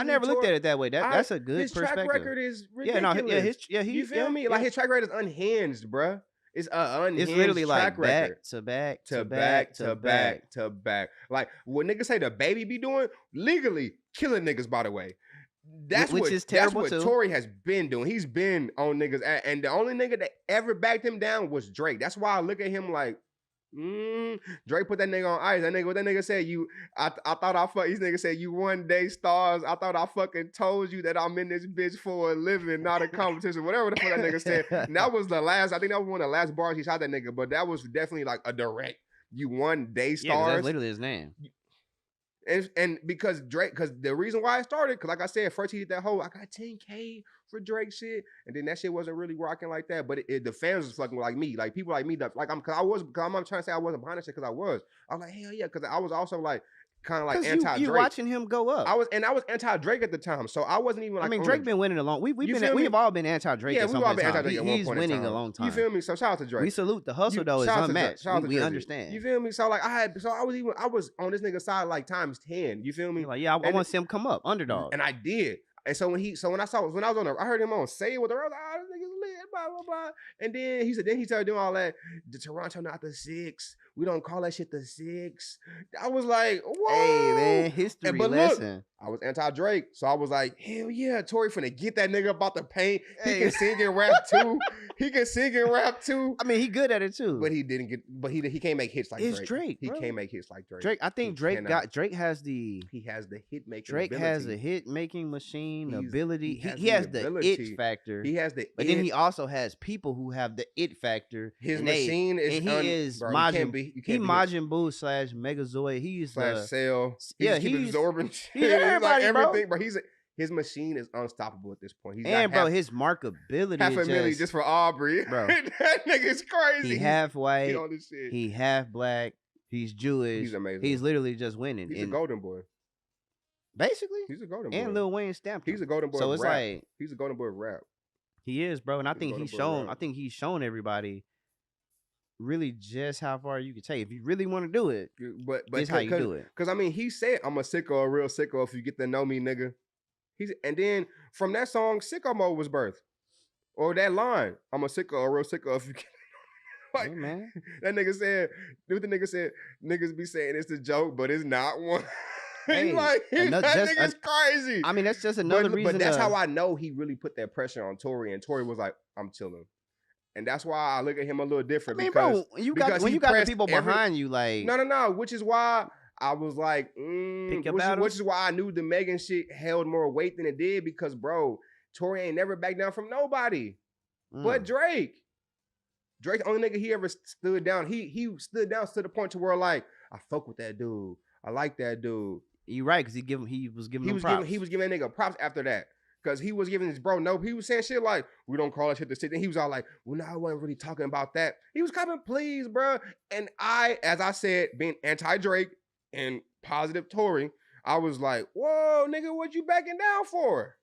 never looked at it that way. That's a good perspective. His track record is ridiculous. You feel me? Like his track record is unhinged, bro. It's unhinged. It's literally track like record. back to back. Like what niggas say the baby be doing legally killing niggas. By the way. That's what Tory has been doing. He's been on niggas, and the only nigga that ever backed him down was Drake. That's why I look at him like, Drake put that nigga on ice. What that nigga said, I thought I fuck. These niggas said you one day stars. I thought I fucking told you that I'm in this bitch for a living, not a competition. Whatever the fuck that nigga said. And that was the last. I think that was one of the last bars he shot that nigga. But that was definitely like a direct. You one day stars. Yeah, that's literally his name. And because Drake, because the reason why it started, because like I said, first he did that whole I got 10K for Drake shit, and then that shit wasn't really rocking like that. But the fans was fucking like me, like people like me, that like I'm trying to say I wasn't behind that shit because I was like hell yeah, because I was also like kind of like anti-Drake. You watching him go up. I was anti-Drake at the time, so I wasn't even like. I mean, Drake been winning a long. We've all been anti-Drake. Yeah, we've all been anti-Drake. He's winning a long time. You feel me? So shout out to Drake. We salute the hustle though. Is unmatched. We understand. You feel me? So like I was on this nigga's side like times 10. You feel me? Like yeah, I want to see him come up underdog, and I did. And so when I heard him on Say It with the I was like, oh, this nigga's lit, blah blah blah. And then he started doing all that. The Toronto not the 6. We don't call that shit the 6. I was like, whoa. Hey man, history lesson. Look, I was anti-Drake, so I was like, hell yeah, Tory finna get that nigga about the paint. He can sing and rap too. I mean, he good at it too. But he can't make hits like Drake. It's Drake. He can't make hits like Drake. Drake, I think Drake has the hit making. Drake ability. has the hit making machine, the ability. He has the it factor. He has the but then he also has people who have the it factor. His machine is and he is Majin Buu / Megazord. He's Cell. He's absorbing. He's everybody, like everything, bro. His machine is unstoppable at this point. He's his markability $500,000 just for Aubrey. Bro. That nigga's crazy. He half white. On this shit. He half black. He's Jewish. He's amazing. He's literally just winning. He's a golden boy. Basically. He's a golden boy. And Lil Wayne stamped him. He's a golden boy. So it's rap. like he's a golden boy of rap. He is, bro. And I think he's shown everybody really just how far you can take. If you really want to do it, but this how you do it. Because I mean, he said, "I'm a sicko, a real sicko. If you get to know me, nigga." And then from that song, Sicko Mode was birthed, or that line, "I'm a sicko, a real sicko. If you get like, hey, man, that nigga said, what the nigga said, niggas be saying it's a joke, but it's not one." Hey, that nigga's crazy. I mean, that's just another reason. But that's how I know he really put that pressure on Tory, and Tory was like, "I'm chilling." And that's why I look at him a little different. I mean, bro, when you got the people behind you, like no, which is why I was like, which is why I knew the Megan shit held more weight than it did because, bro, Tory ain't never backed down from nobody, but Drake. Drake, the only nigga he ever stood down. He stood down to the point to where like I fuck with that dude. I like that dude. You right, because he was giving props. He was giving that nigga props after that. Because he was giving his bro, no, he was saying shit like, we don't call that shit the shit. And he was all like, well, no, I wasn't really talking about that. He was coming, please, bro. And as I said, being anti-Drake and positive Tory, I was like, whoa, nigga, what you backing down for?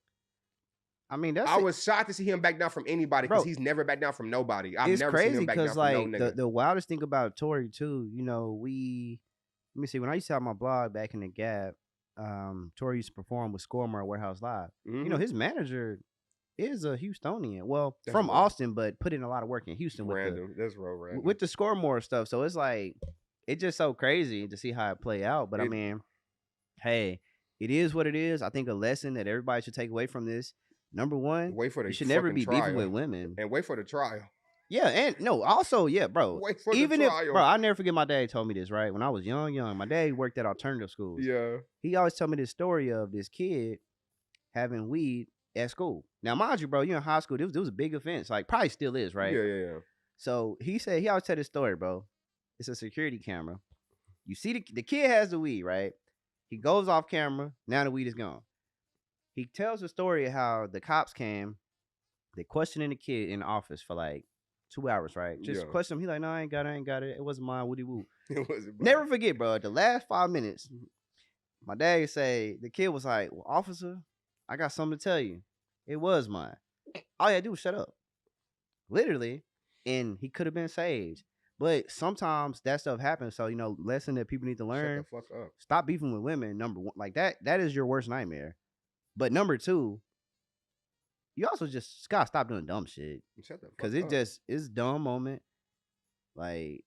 I mean, I was shocked to see him back down from anybody because he's never backed down from nobody. I've never seen him back down from no nigga. The wildest thing about Tory, too, you know, let me see, when I used to have my blog back in the Gap, Tory used to perform with Scoremore Warehouse Live. You know, his manager is a Houstonian. Well, that's from Austin, but put in a lot of work in Houston with the Scoremore stuff. So it's like, it's just so crazy to see how it play out. But I mean, hey, it is what it is. I think a lesson that everybody should take away from this. Number one, you should never be beefing with women. And wait for the trial. Yeah, and no, also, yeah, bro. Wait for even the trial. Bro, I'll never forget my dad told me this, right? When I was young, my dad worked at alternative schools. Yeah. He always told me this story of this kid having weed at school. Now, mind you, bro, you're in high school. This was a big offense. Like, probably still is, right? Yeah. So he said, he always tell this story, bro. It's a security camera. You see the kid has the weed, right? He goes off camera. Now the weed is gone. He tells the story of how the cops came. They questioning the kid in the office for like 2 hours, right? Just question him. He like, no, I ain't got it. It wasn't mine. Woody woo. Never forget, bro. The last 5 minutes, my dad say the kid was like, well, officer, I got something to tell you. It was mine. All you had to do was shut up. Literally. And he could have been saved. But sometimes that stuff happens. So, lesson that people need to learn. Shut the fuck up. Stop beefing with women. Number one. Like that is your worst nightmare. But number two, you also just gotta stop doing dumb shit. Because it's dumb moment. Like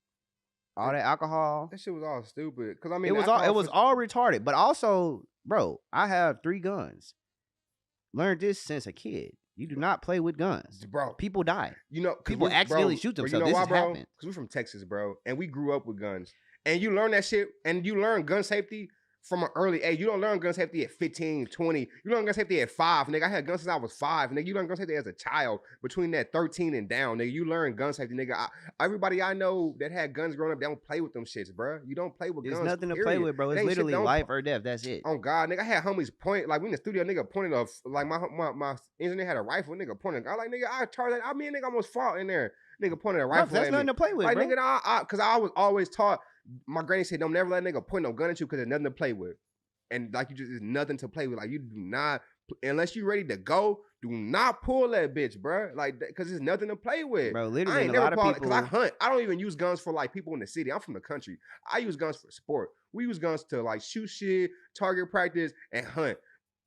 all that alcohol. That shit was all stupid. Because I mean, it was all retarded. But also, bro, I have 3 guns. Learned this since a kid. You do not play with guns, bro. People die. People accidentally shoot themselves. This happened. Because we're from Texas, bro, and we grew up with guns. And you learn that shit, and you learn gun safety from an early age. You don't learn gun safety at 15, 20. You learn gun safety at 5. Nigga, I had guns since I was 5. Nigga, you learn gun safety as a child between that 13 and down. Nigga, you learn gun safety. Nigga, everybody I know that had guns growing up, they don't play with them shits, bro. You don't play with guns. There's nothing to play with, bro. It's literally life or death. That's it. Oh, God. Nigga, I had homies point. Like, we in the studio, nigga pointed off. Like, my engineer had a rifle. Nigga pointed. I like, nigga, I charged that. I mean, nigga almost fought in there. Nigga pointed a rifle. That's nothing to play with, like, bro. Nigga, because I was always taught, My granny said, don't never let a nigga point no gun at you because there's nothing to play with. And like you just, there's nothing to play with. Like you do not, unless you ready to go, do not pull that bitch, bro. Like, because there's nothing to play with. Bro, literally, I ain't a never lot of pulled, people. because I hunt. I don't even use guns for like people in the city. I'm from the country. I use guns for sport. We use guns to like shoot shit, target practice, and hunt.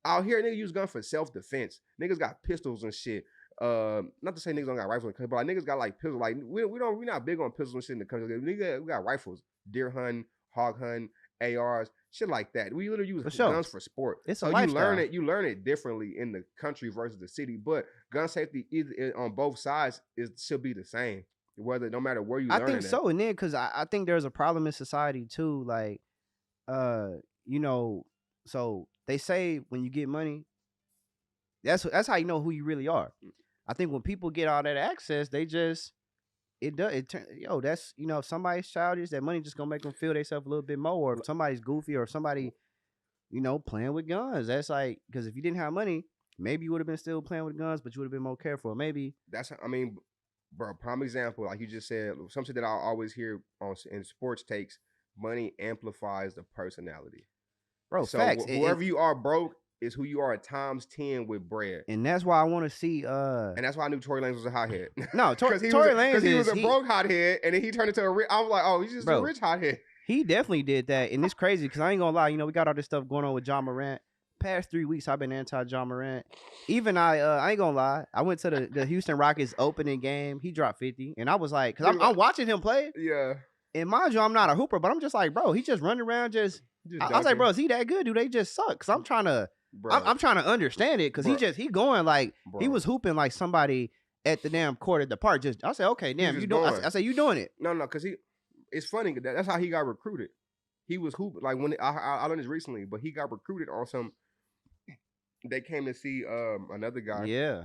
Out here, niggas use guns for self-defense. Niggas got pistols and shit. Not to say niggas don't got rifles, but like niggas got like pistols. Like we're not big on pistols and shit in the country. We got rifles, deer hunting, hog hunting, ARs, shit like that. We literally use guns for sport. It's so a lifestyle. You learn it differently in the country versus the city. But gun safety either on both sides should be the same. Whether no matter where you learn it. I think so, and then because I think there's a problem in society too. Like, you know, so they say when you get money, that's how you know who you really are. I think when people get all that access, they just that's, you know, if somebody's childish, that money just gonna make them feel themselves a little bit more. Or if somebody's goofy, or if somebody, you know, playing with guns, that's like, because if you didn't have money, maybe you would have been still playing with guns, but you would have been more careful. Maybe that's, I mean, bro, prime example, like you just said, something that I always hear in sports takes, money amplifies the personality. Bro, so facts. Whoever you are broke is who you are at times 10 with bread. And that's why I want to see and that's why I knew Tory Lane was a hothead. No, Tory Lane, because he was a broke hothead, and then he turned into a rich. I was like, oh, he's just a rich hothead. He definitely did that, and it's crazy because I ain't gonna lie. You know, we got all this stuff going on with Ja Morant. Past 3 weeks, I've been anti-Ja Morant. Even I ain't gonna lie. I went to the Houston Rockets opening game. He dropped 50, and I was like, because I'm watching him play. Yeah. And mind you, I'm not a hooper, but I'm just like, bro, he just running around just I was like, bro, is he that good? Do they just suck? Because I'm trying to. I'm trying to understand it, because he going like he was hooping like somebody at the damn court at the park. Just I said, okay, damn, you doing? I said, you doing it? No, because it's funny. That's how he got recruited. He was hooping like when I learned this recently, but he got recruited on some. They came to see another guy. Yeah,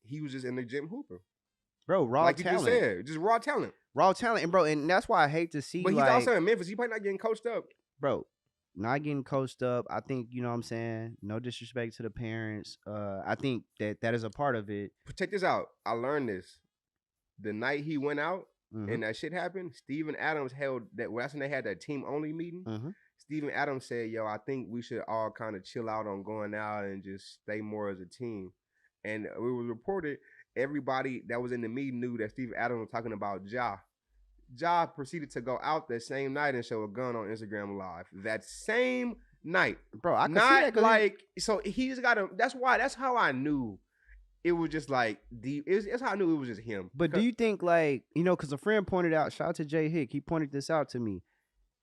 he was just in the gym hooping, bro. Raw like talent. you just said, just raw talent, and bro, and that's why I hate to see. But he's also in Memphis. He probably not getting coached up, bro. Not getting coached up. I think, you know what I'm saying? No disrespect to the parents. I think that is a part of it. But check this out. I learned this. The night he went out and that shit happened, Steven Adams held that. Well, that's when they had that team only meeting. Steven Adams said, yo, I think we should all kind of chill out on going out and just stay more as a team. And it was reported, everybody that was in the meeting knew that Steven Adams was talking about Ja. Ja proceeded to go out that same night and show a gun on Instagram Live. That same night, bro. I can not see that, like so he's got a. That's how I knew it was just like that's how I knew it was just him. But do you think, like, you know, because a friend pointed out, shout out to Jay Hick, he pointed this out to me.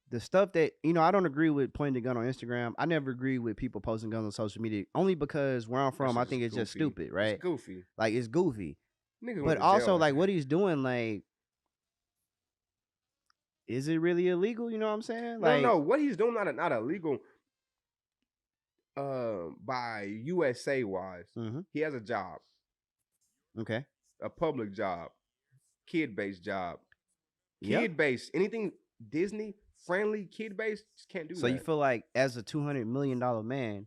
The stuff that, you know, I don't agree with pointing the gun on Instagram. I never agree with people posting guns on social media, only because where I'm from, I think it's just stupid, right? It's goofy. Like, it's goofy. Nigga but also, like, what he's doing, like. Is it really illegal? You know what I'm saying? Like, no. What he's doing not illegal. By USA wise, he has a job. Okay. A public job, kid-based job, kid-based. Anything Disney friendly, kid-based, just can't do that. So you feel like as a $200 million man,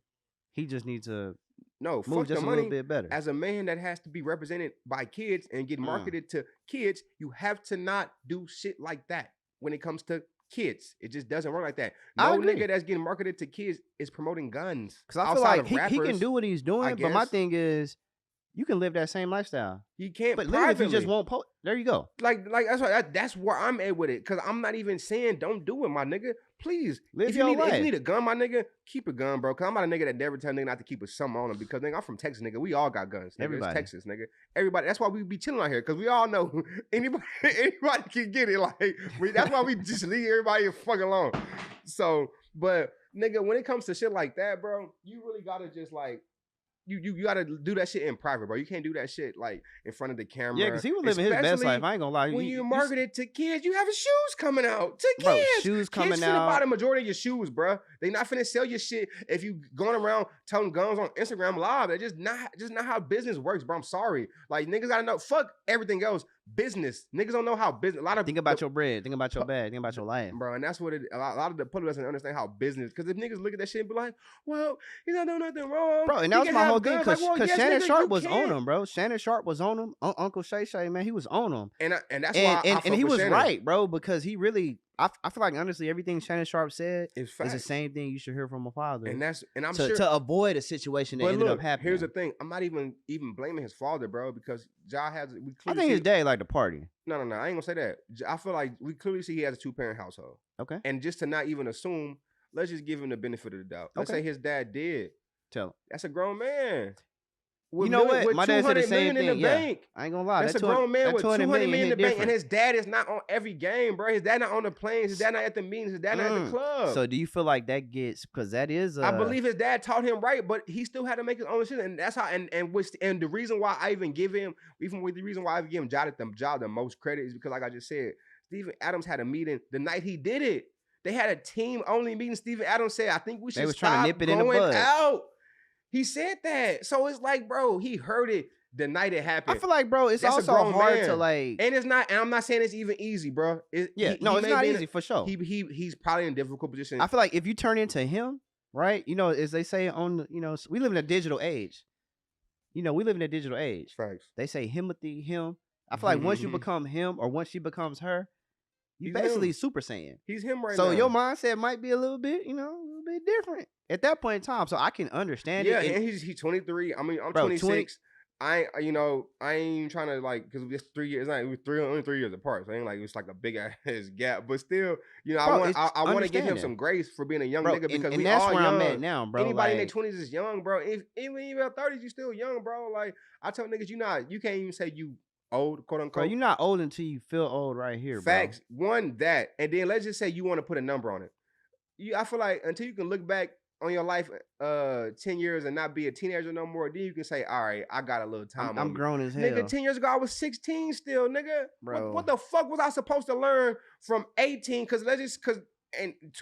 he just needs to move just a little bit better. As a man that has to be represented by kids and get marketed to kids, you have to not do shit like that. When it comes to kids, it just doesn't work like that. No nigga that's getting marketed to kids is promoting guns. Because I feel like he can do what he's doing, but my thing is, you can live that same lifestyle. You can't, but live if you just won't post. There you go. Like that's where I'm at with it. Because I'm not even saying don't do it, my nigga. Please, live your life. If you need a gun, my nigga, keep a gun, bro. Because I'm not a nigga that never tell nigga not to keep a something on him. Because nigga, I'm from Texas, nigga. We all got guns. Nigga. Everybody, it's Texas, nigga. Everybody. That's why we be chilling out here. Because we all know anybody can get it. Like that's why we just leave everybody fucking alone. So, but nigga, when it comes to shit like that, bro, you really gotta just like. You gotta do that shit in private, bro. You can't do that shit like in front of the camera. Yeah, because he was living his best life. I ain't gonna lie. When you're marketed to kids, you have shoes coming out to kids. Bro, shoes coming kids out. Kids finna buy the majority of your shoes, bro. They not finna sell your shit if you going around telling guns on Instagram Live. That's just not how business works, bro. I'm sorry. Like niggas gotta know. Fuck everything else. Business. Niggas don't know how business. A lot of think about your bread. Think about your bag. Think about your life, bro. And that's what it. A lot of the public doesn't understand how business. Because if niggas look at that shit and be like, "Well, he's not doing nothing wrong," bro. And that was my whole thing. Because Shannon Sharp was on him, bro. Shannon Sharp was on him. Uncle Shay Shay, man, he was on him. And that's why. And he was right, bro. Because he really I feel like honestly, everything Shannon Sharp said It's is facts. the same thing you should hear from a father. And I'm to, sure to avoid a situation that but ended look, up happening. here's the thing. I'm not even blaming his father, bro, because Ja has. We clearly I think his dad liked to party. No. I ain't gonna say that. I feel like we clearly see he has a 2-parent household. Okay. And just to not even assume, let's just give him the benefit of the doubt. Let's say his dad did. Tell him. That's a grown man. You know what? With My dad said the same thing. In the bank. I ain't gonna lie. That's a grown man with 200 million in the bank, different. and his dad is not on every game, bro. His dad not on the planes. His dad not at the meetings. His dad not at the club. So do you feel like that gets because that is? I believe his dad taught him right, but he still had to make his own decision, and that's how. And the reason why I even give him, the job the most credit is because, like I just said, Steven Adams had a meeting the night he did it. They had a team only meeting. Steven Adams said, "I think we should trying to nip it in the bud. out." He said that. So it's like, bro, he heard it the night it happened. I feel like, bro, it's also hard to like. And it's not, and I'm not saying it's even easy, bro. It's not easy for sure. He's probably in a difficult position. I feel like if you turn into him, right? You know, as they say we live in a digital age. We live in a digital age. Facts. They say himothy, him. I feel like once you become him or once she becomes her, you basically Super Saiyan. He's him right now. So your mindset might be a little bit different at that point in time. So I can understand it. Yeah, and he's 23. I mean, I'm 26. I ain't trying to like, because it's 3 years. Only 3 years apart. So it ain't like it's like a big ass gap. But still, I want to give him some grace for being a young nigga because we that's all where young. I'm at now, bro. Anybody in their 20s is young, bro. Even in your 30s, you still young, bro. Like I tell niggas, you can't even say you old, quote unquote. Bro, you're not old until you feel old right here, Facts. Bro. One, that. And then let's just say you want to put a number on it. I feel like until you can look back on your life 10 years and not be a teenager no more, then you can say, all right, I got a little time. I'm grown as hell. Nigga, 10 years ago, I was 16 still, nigga. Bro. What the fuck was I supposed to learn from 18?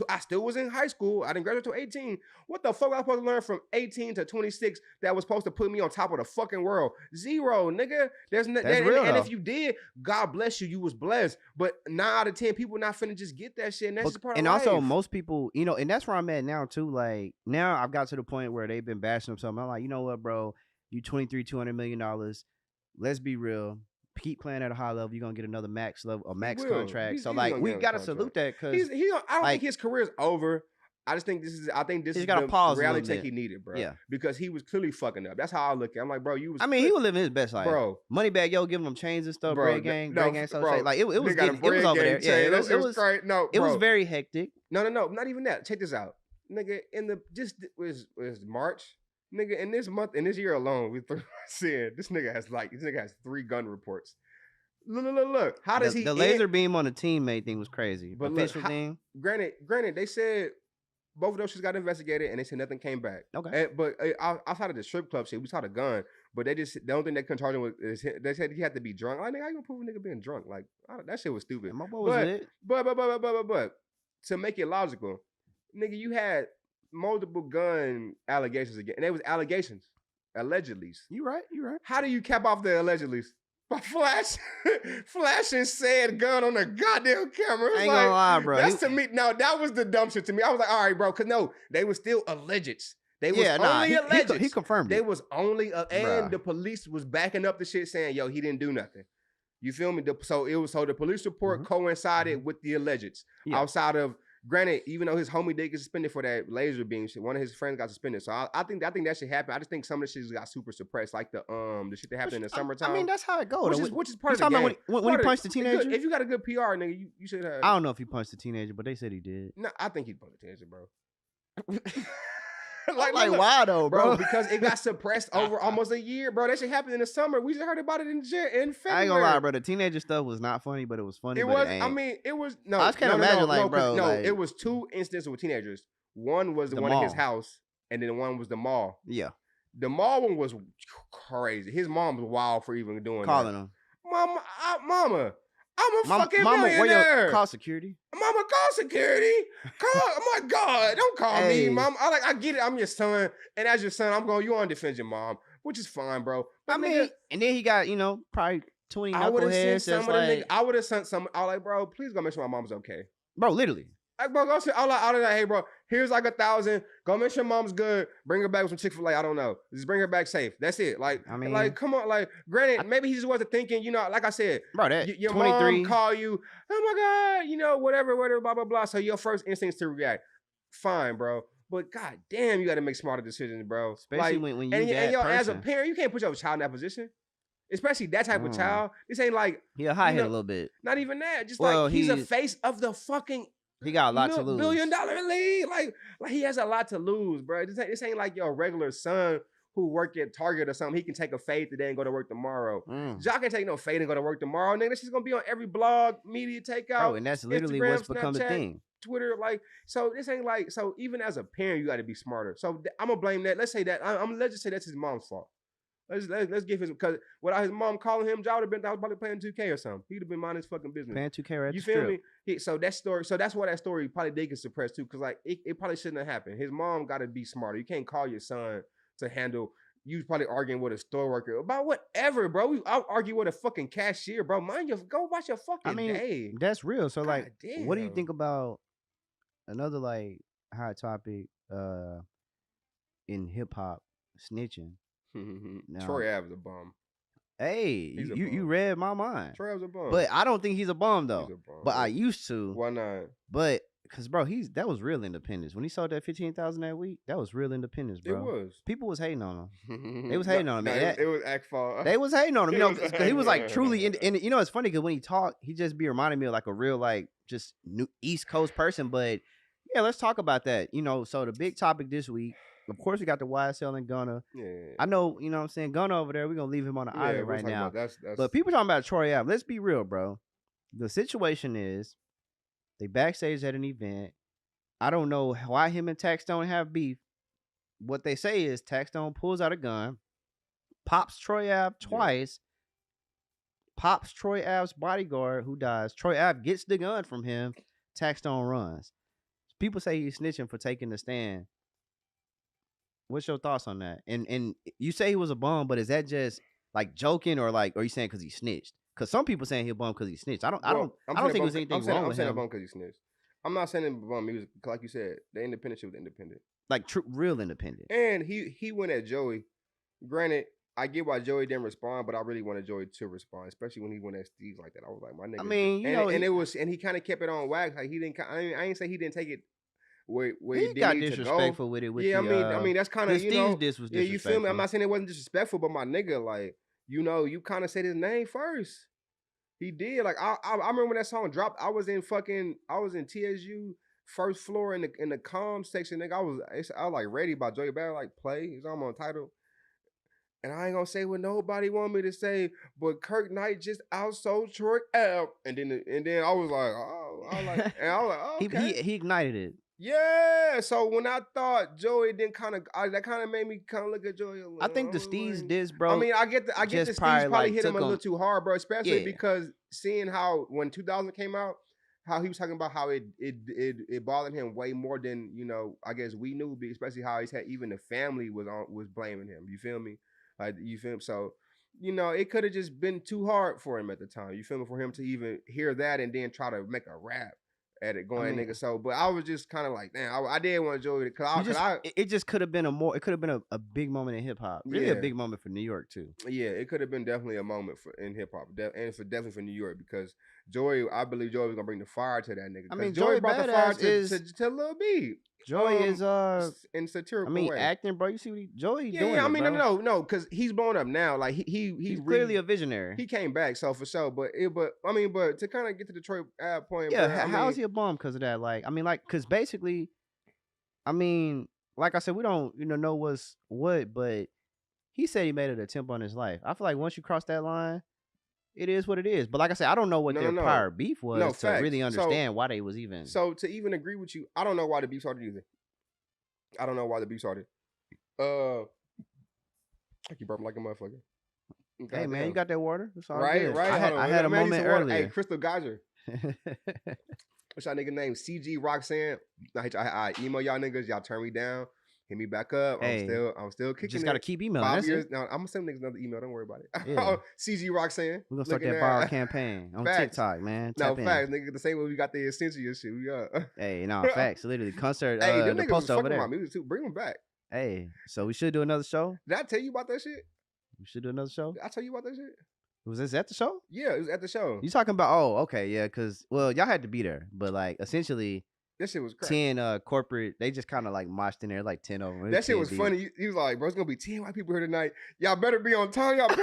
I still was in high school. I didn't graduate till 18. What the fuck was I supposed to learn from 18 to 26 that was supposed to put me on top of the fucking world? Zero, nigga. That's real, and if you did, God bless you. You was blessed. But 9 out of 10 people not finna just get that shit. And that's just part of life. And also most people, and that's where I'm at now too. Like now I've got to the point where they've been bashing themselves. I'm like, you know what, bro? You 23, $200 million. Let's be real. Keep playing at a high level, you're gonna get another max contract. So like we gotta salute that because I don't think his career's over. I think this is the reality check he needed, bro. Yeah. Because he was clearly fucking up. That's how I look at it. I'm like, bro, he was living his best life. Bro. Moneybag Yo giving him chains and stuff, Bread Gang, so bro, like it was over there. Yeah, it was great. No, it was very hectic. No, not even that. Check this out. Nigga, was March. Nigga, in this year alone, we said this nigga has 3 gun reports. Look. How does the laser beam on the teammate thing was crazy. But official thing. Granted, they said both of those shits got investigated and they said nothing came back. Okay. But outside of the strip club shit, we saw the gun. But the only thing they couldn't charge him with is they said he had to be drunk. Like, nigga, how you gonna prove a nigga being drunk? Like, that shit was stupid. My boy was lit. But to make it logical, nigga, you had multiple gun allegations again, and they was allegations, allegedly. You right. How do you cap off the allegedly? By flashing said gun on the goddamn camera. I ain't gonna lie, bro. That's to me. No, that was the dumb shit to me. I was like, all right, bro, because no, they were still alleged. They was only alleged. He confirmed it. They was only, and the police was backing up the shit saying, yo, he didn't do nothing. You feel me? So the police report coincided with the allegeds. Yeah. Outside of, granted, even though his homie did get suspended for that laser beam shit, one of his friends got suspended. So I think that shit happened. I just think some of the shit got super suppressed, like the shit that happened in the summertime. I mean, that's how it goes. Which is part of the game. When he punched the teenager? If you got a good PR, nigga, you should have. I don't know if he punched the teenager, but they said he did. No, I think he punched the teenager, bro. like why though, bro? Because it got suppressed over almost a year, bro. That shit happened in the summer. We just heard about it in February. I ain't gonna lie, bro. The teenager stuff was not funny, but it was funny. It was. I mean, it was. No, I just can't imagine, it was 2 instances with teenagers. One was the one in his house, and then one was the mall. Yeah, the mall one was crazy. His mom was wild for even doing calling him, Mama. I'm a fucking millionaire. Call security. Mama, call security. Oh my God, don't call me, Mom. I get it. I'm your son, and as your son, you want to defend your mom, which is fine, bro. But I mean, and then he got probably 20 knuckleheads. I would have sent some. I was like, bro, please go make sure my mom's okay. Bro, literally. Like, bro, go sit. All of that. Hey, bro, here's like 1,000. Go make sure mom's good. Bring her back with some Chick-fil-A. I don't know. Just bring her back safe. That's it. Like, I mean, like, come on. Like, granted, maybe he just wasn't thinking. You know, like I said, bro, that your 23. mom call you. Oh my God. You know, whatever, blah blah blah. So your first instinct is to react. Fine, bro. But god damn, you got to make smarter decisions, bro. Especially like, when you and yo, as a person. parent, you can't put your child in that position. Especially that type of child. This ain't like he a high hit a little bit. Not even that. Just like he's a face of the fucking. He got a lot to lose. $1 billion league. Like he has a lot to lose, bro. This ain't like your regular son who work at Target or something. He can take a fade today and go to work tomorrow. Y'all can't take no fade and go to work tomorrow, nigga. This is gonna be on every blog, media takeout. Bro, and that's literally Instagram, what's become the Snapchat, thing. Twitter, like, so this ain't like, so even as a parent, you got to be smarter. So I'm gonna blame that. Let's say that let's just say that's his mom's fault. Let's give his, because without his mom calling him, I was probably playing 2K or something. He'd have been minding his fucking business. Playing 2K right. You feel me? So that story, so that's why that story probably did get suppressed too, because like it probably shouldn't have happened. His mom got to be smarter. You can't call your son to handle. You probably arguing with a store worker about whatever, bro. I'll argue with a fucking cashier, bro. Go watch your fucking day. That's real. So God like, damn. What do you think about another like hot topic in hip hop, snitching? Now, Troy Ave is a bum. Hey, you read my mind. Troy Ave's a bum. But I don't think he's a bum though. He's a bum, but I used to. Why not? But because bro, that was real independence. When he sold that 15,000 that week, that was real independence, bro. It was. People was hating on him. They was hating on him. Man. It was act fault. They was hating on him. You know, cause he was like truly and you know, it's funny because when he talked, he just be reminding me of like a real like just new East Coast person. But yeah, let's talk about that. You know, so the big topic this week. Of course, we got the YSL and Gunna. Yeah. I know, you know what I'm saying? Gunna over there, we're going to leave him on the island right now. That's... But people talking about Troy Ave. Let's be real, bro. The situation is they backstage at an event. I don't know why him and Taxstone have beef. What they say is Taxstone pulls out a gun, pops Troy Ave twice, pops Troy Ave's bodyguard who dies. Troy Ave gets the gun from him. Taxstone runs. People say he's snitching for taking the stand. What's your thoughts on that? And you say he was a bum, but is that just like joking or you saying because he snitched? Because some people saying he a bum because he snitched. I don't think there's anything wrong with him. I'm saying a bum because he snitched. I'm not saying him a bum. He was, like you said, the independent shit was independent. Like real independent. And he went at Joey. Granted, I get why Joey didn't respond, but I really wanted Joey to respond, especially when he went at Steve like that. I was like, my nigga. I mean, and he kind of kept it on wax. Like he didn't. I ain't say he didn't take it. Where he got disrespectful with it. I mean that's kind of this was disrespectful. You feel me? I'm not saying it wasn't disrespectful, but my nigga, like you kind of said his name first. He did. Like I remember when that song dropped. I was in TSU first floor in the comm section. Nigga, I was like ready by Joey Bad, like play. He's on my title. And I ain't gonna say what nobody want me to say, but Kirk Knight just outsold Troy Ave. And then I was like, oh, okay. He ignited it. Yeah, so when I thought Joey didn't that kind of made me kind of look at Joey. I think the Steez diss, bro. I mean, I get the Steez probably hit him a little too hard, bro. Especially because seeing how when 2000 came out, how he was talking about how it bothered him way more than I guess we knew, especially how he said even the family was blaming him. You feel me? Like you feel me? So it could have just been too hard for him at the time. You feel me? For him to even hear that and then try to make a rap at it going, nigga. So, but I was just kind of like, damn, I did want Joey to, it just could have been it could have been a big moment in hip hop. Really a big moment for New York too. Yeah, it could have been definitely a moment in hip hop, and definitely for New York, because Joey, I believe Joey was gonna bring the fire to that nigga. I mean, Joey brought the fire to Lil B. Joey is in satirical way. Acting, bro. You see what Joey doing? Yeah, I mean, no, because he's blowing up now. Like he's clearly a visionary. He came back, so for sure. But to kind of get to the Troy Ave point. Yeah, how is he a bum because of that? Because basically, like I said, we don't know what's what, but he said he made an attempt on his life. I feel like once you cross that line, it is what it is. But like I said, I don't know what their prior beef was to really understand why they was even. So to even agree with you, I don't know why the beef started either. I don't know why the beef started. I keep burping like a motherfucker. Okay, hey man, you got that water? Right. I had a moment earlier. Hey, Crystal Geyser. What's y'all nigga name? CG Roxanne. I email y'all niggas. Y'all turn me down. Hit me back up. Hey, I'm still kicking. Just it. gotta keep emailing. 5 That's years. it. Now I'm gonna send niggas another email. Don't worry about it. Yeah. CG Roxanne. We're gonna start looking that at- viral campaign on Facts. TikTok, man. No, Tap in. facts, nigga. The same way we got the essential shit. We Hey, no, facts. Literally, concert. Hey, them the niggas was poster over fucking there. my music too. Bring them back. Hey, so we should do another show. Did I tell you about that shit? We should do another show. Did I tell you about that shit? Was this at the show? Yeah, it was at the show. You talking about? Oh, okay, yeah. Cause y'all had to be there, but like essentially, That shit was crazy. 10 corporate. They just kind of like moshed in there, like 10 of them. That shit was funny. He was like, bro, it's gonna be 10 white people here tonight. Y'all better be on time. Y'all better.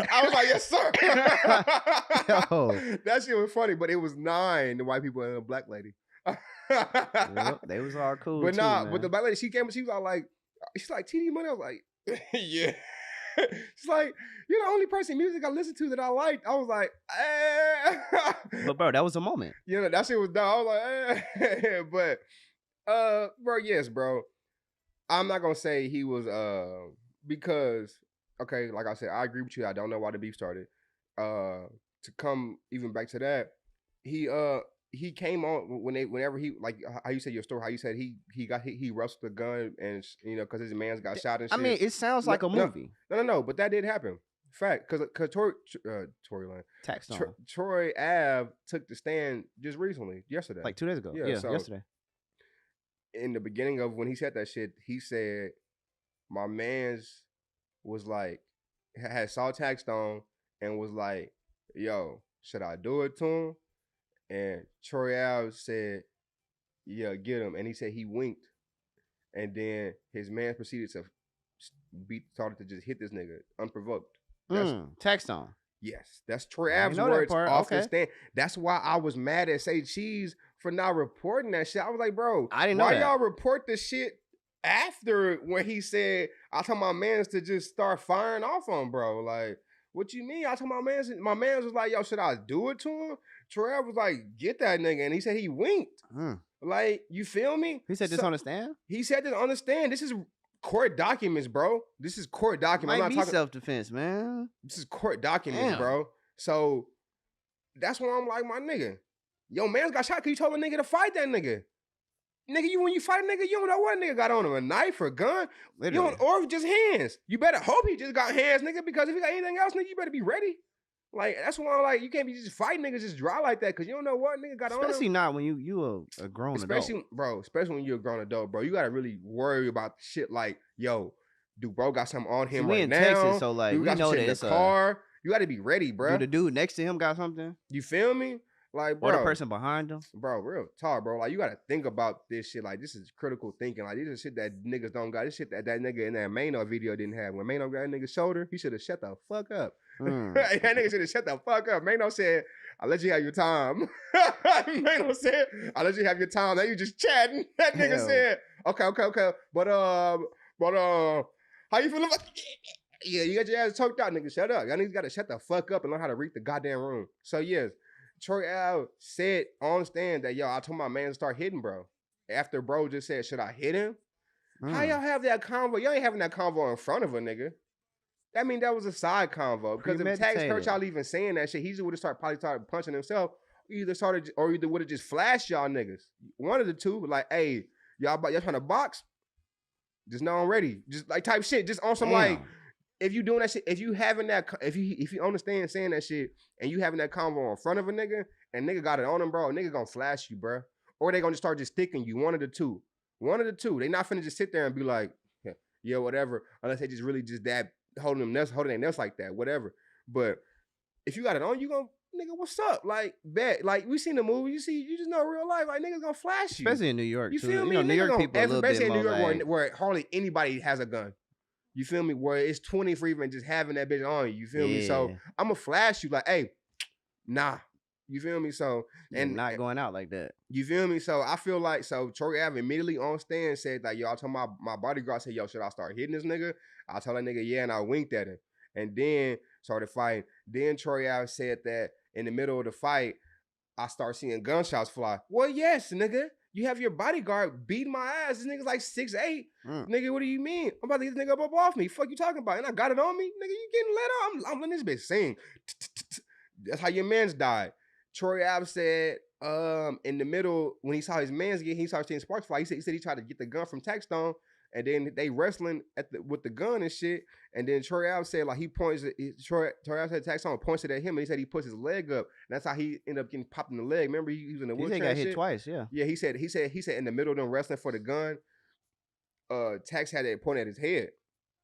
I was like, yes, sir. Yo. That shit was funny, but it was 9 the white people and a black lady. Yep, they was all cool. But too, nah, man. but the black lady, she came, she was all like, she's like, TDMoney. I was like, yeah. She's like, you're the only person music I listened to that I liked. I was like, But bro, that was a moment. You know, that shit was dumb. I was like, but bro, yes, bro. I'm not gonna say he was because okay, like I said, I agree with you. I don't know why the beef started. To come even back to that, he came on whenever he, like how you said your story, how you said he wrestled the gun and because his man's got shot and shit. I mean, it sounds like a movie. No, but that did happen. Fact, because Tory Lane, Tax on. Troy Ave took the stand just recently, yesterday, Like 2 days ago. Yeah, so yesterday. in the beginning of when he said that shit, he said my man's was like had saw taxed on and was like, yo, should I do it to him? And Troy Ave said, yeah, get him. And he said he winked. And then his man proceeded to started to just hit this nigga unprovoked. Taxed on. Yes, that's Troy I Ave's know that words part. off Okay. the stand. That's why I was mad at Say Cheese for not reporting that shit. I was like, bro, I didn't know why that. y'all report this shit after when he said, I told my mans to just start firing off on, bro? Like, what you mean? I told my mans was like, yo, should I do it to him? Troy was like, get that nigga. And he said he winked. Like, you feel me? He said this on the stand? He said this on the stand. This is court documents, bro. This is court documents. Might be self-defense, man. This is court documents, bro. So that's why I'm like, my nigga, yo, man's got shot because you told a nigga to fight that nigga. Nigga, when you fight a nigga, you don't know what nigga got on him, a knife or a gun. Literally. Or just hands. You better hope he just got hands, nigga, because if he got anything else, nigga, you better be ready. Like, that's why I'm like, you can't be just fighting niggas just dry like that because you don't know what nigga got on him. Especially not when you a grown adult. Bro, especially when you're a grown adult, bro. You got to really worry about shit like, yo, do bro got something on him right now? Texas, so like, we know that it's a car. You got to be ready, bro. Do the dude next to him got something? You feel me? Like, bro. Or the person behind him? Bro, real talk, bro. Like, you got to think about this shit. Like, this is critical thinking. Like, this is shit that niggas don't got. This shit that nigga in that Mano video didn't have. When Mano got that nigga's shoulder, he should have shut the fuck up. That nigga should have shut the fuck up. Mano said, I'll let you have your time. Mano said, I'll let you have your time. Now you just chatting. That nigga said, okay. But how you feeling? Yeah, you got your ass choked out, nigga. Shut up. Y'all niggas got to shut the fuck up and learn how to read the goddamn room. So, yes, Troy Al said on stand that, yo, I told my man to start hitting bro. After bro just said, should I hit him? How y'all have that convo? Y'all ain't having that convo in front of a nigga. That mean that was a side convo. Because if Tax heard y'all even saying that shit, he just would have probably started punching himself. Either would have just flashed y'all niggas. One of the two, like, hey, y'all trying to box? Just know I'm ready. Just like type shit. Just on some like, if you doing that shit, if you understand saying that shit and you having that convo in front of a nigga and nigga got it on him, bro, nigga gonna flash you, bro. Or they gonna just start just sticking you. One of the two. They not finna just sit there and be like, yeah, whatever. Unless they just really just that holding their nuts like that, whatever. But if you got it on, you gonna, nigga, what's up? Like, bet. Like, we seen the movie, you just know real life, like, niggas gonna flash you. Especially in New York, you too. feel me? New York people a little bit in New more York like... where hardly anybody has a gun. You feel me? Where it's 20 for even just having that bitch on you. You feel me? So I'm gonna flash you like, hey, nah. You feel me? So and not going out like that. You feel me? So I feel like Troy Ave immediately on stand said like, yo, I told my bodyguard, said, yo, should I start hitting this nigga? I told that nigga, yeah, and I winked at him. And then started fighting. Then Troy Ave said that in the middle of the fight, I start seeing gunshots fly. Well, yes, nigga. You have your bodyguard beating my ass. This nigga's like 6'8". Nigga, what do you mean? I'm about to get this nigga up off me. Fuck you talking about? And I got it on me? Nigga, you getting let out? I'm letting this bitch sing. That's how your mans died. Troy Ave said in the middle when he saw his man's get, he started seeing sparks fly. He said he tried to get the gun from Taxstone, and then they wrestling with the gun and shit. And then Troy Ave said like he points. Troy Ave said Taxstone points it at him, and he said he puts his leg up. And that's how he ended up getting popped in the leg. Remember he was in the wheelchair. He got hit twice. Yeah. Yeah. He said in the middle of them wrestling for the gun, Tax had it pointed at his head,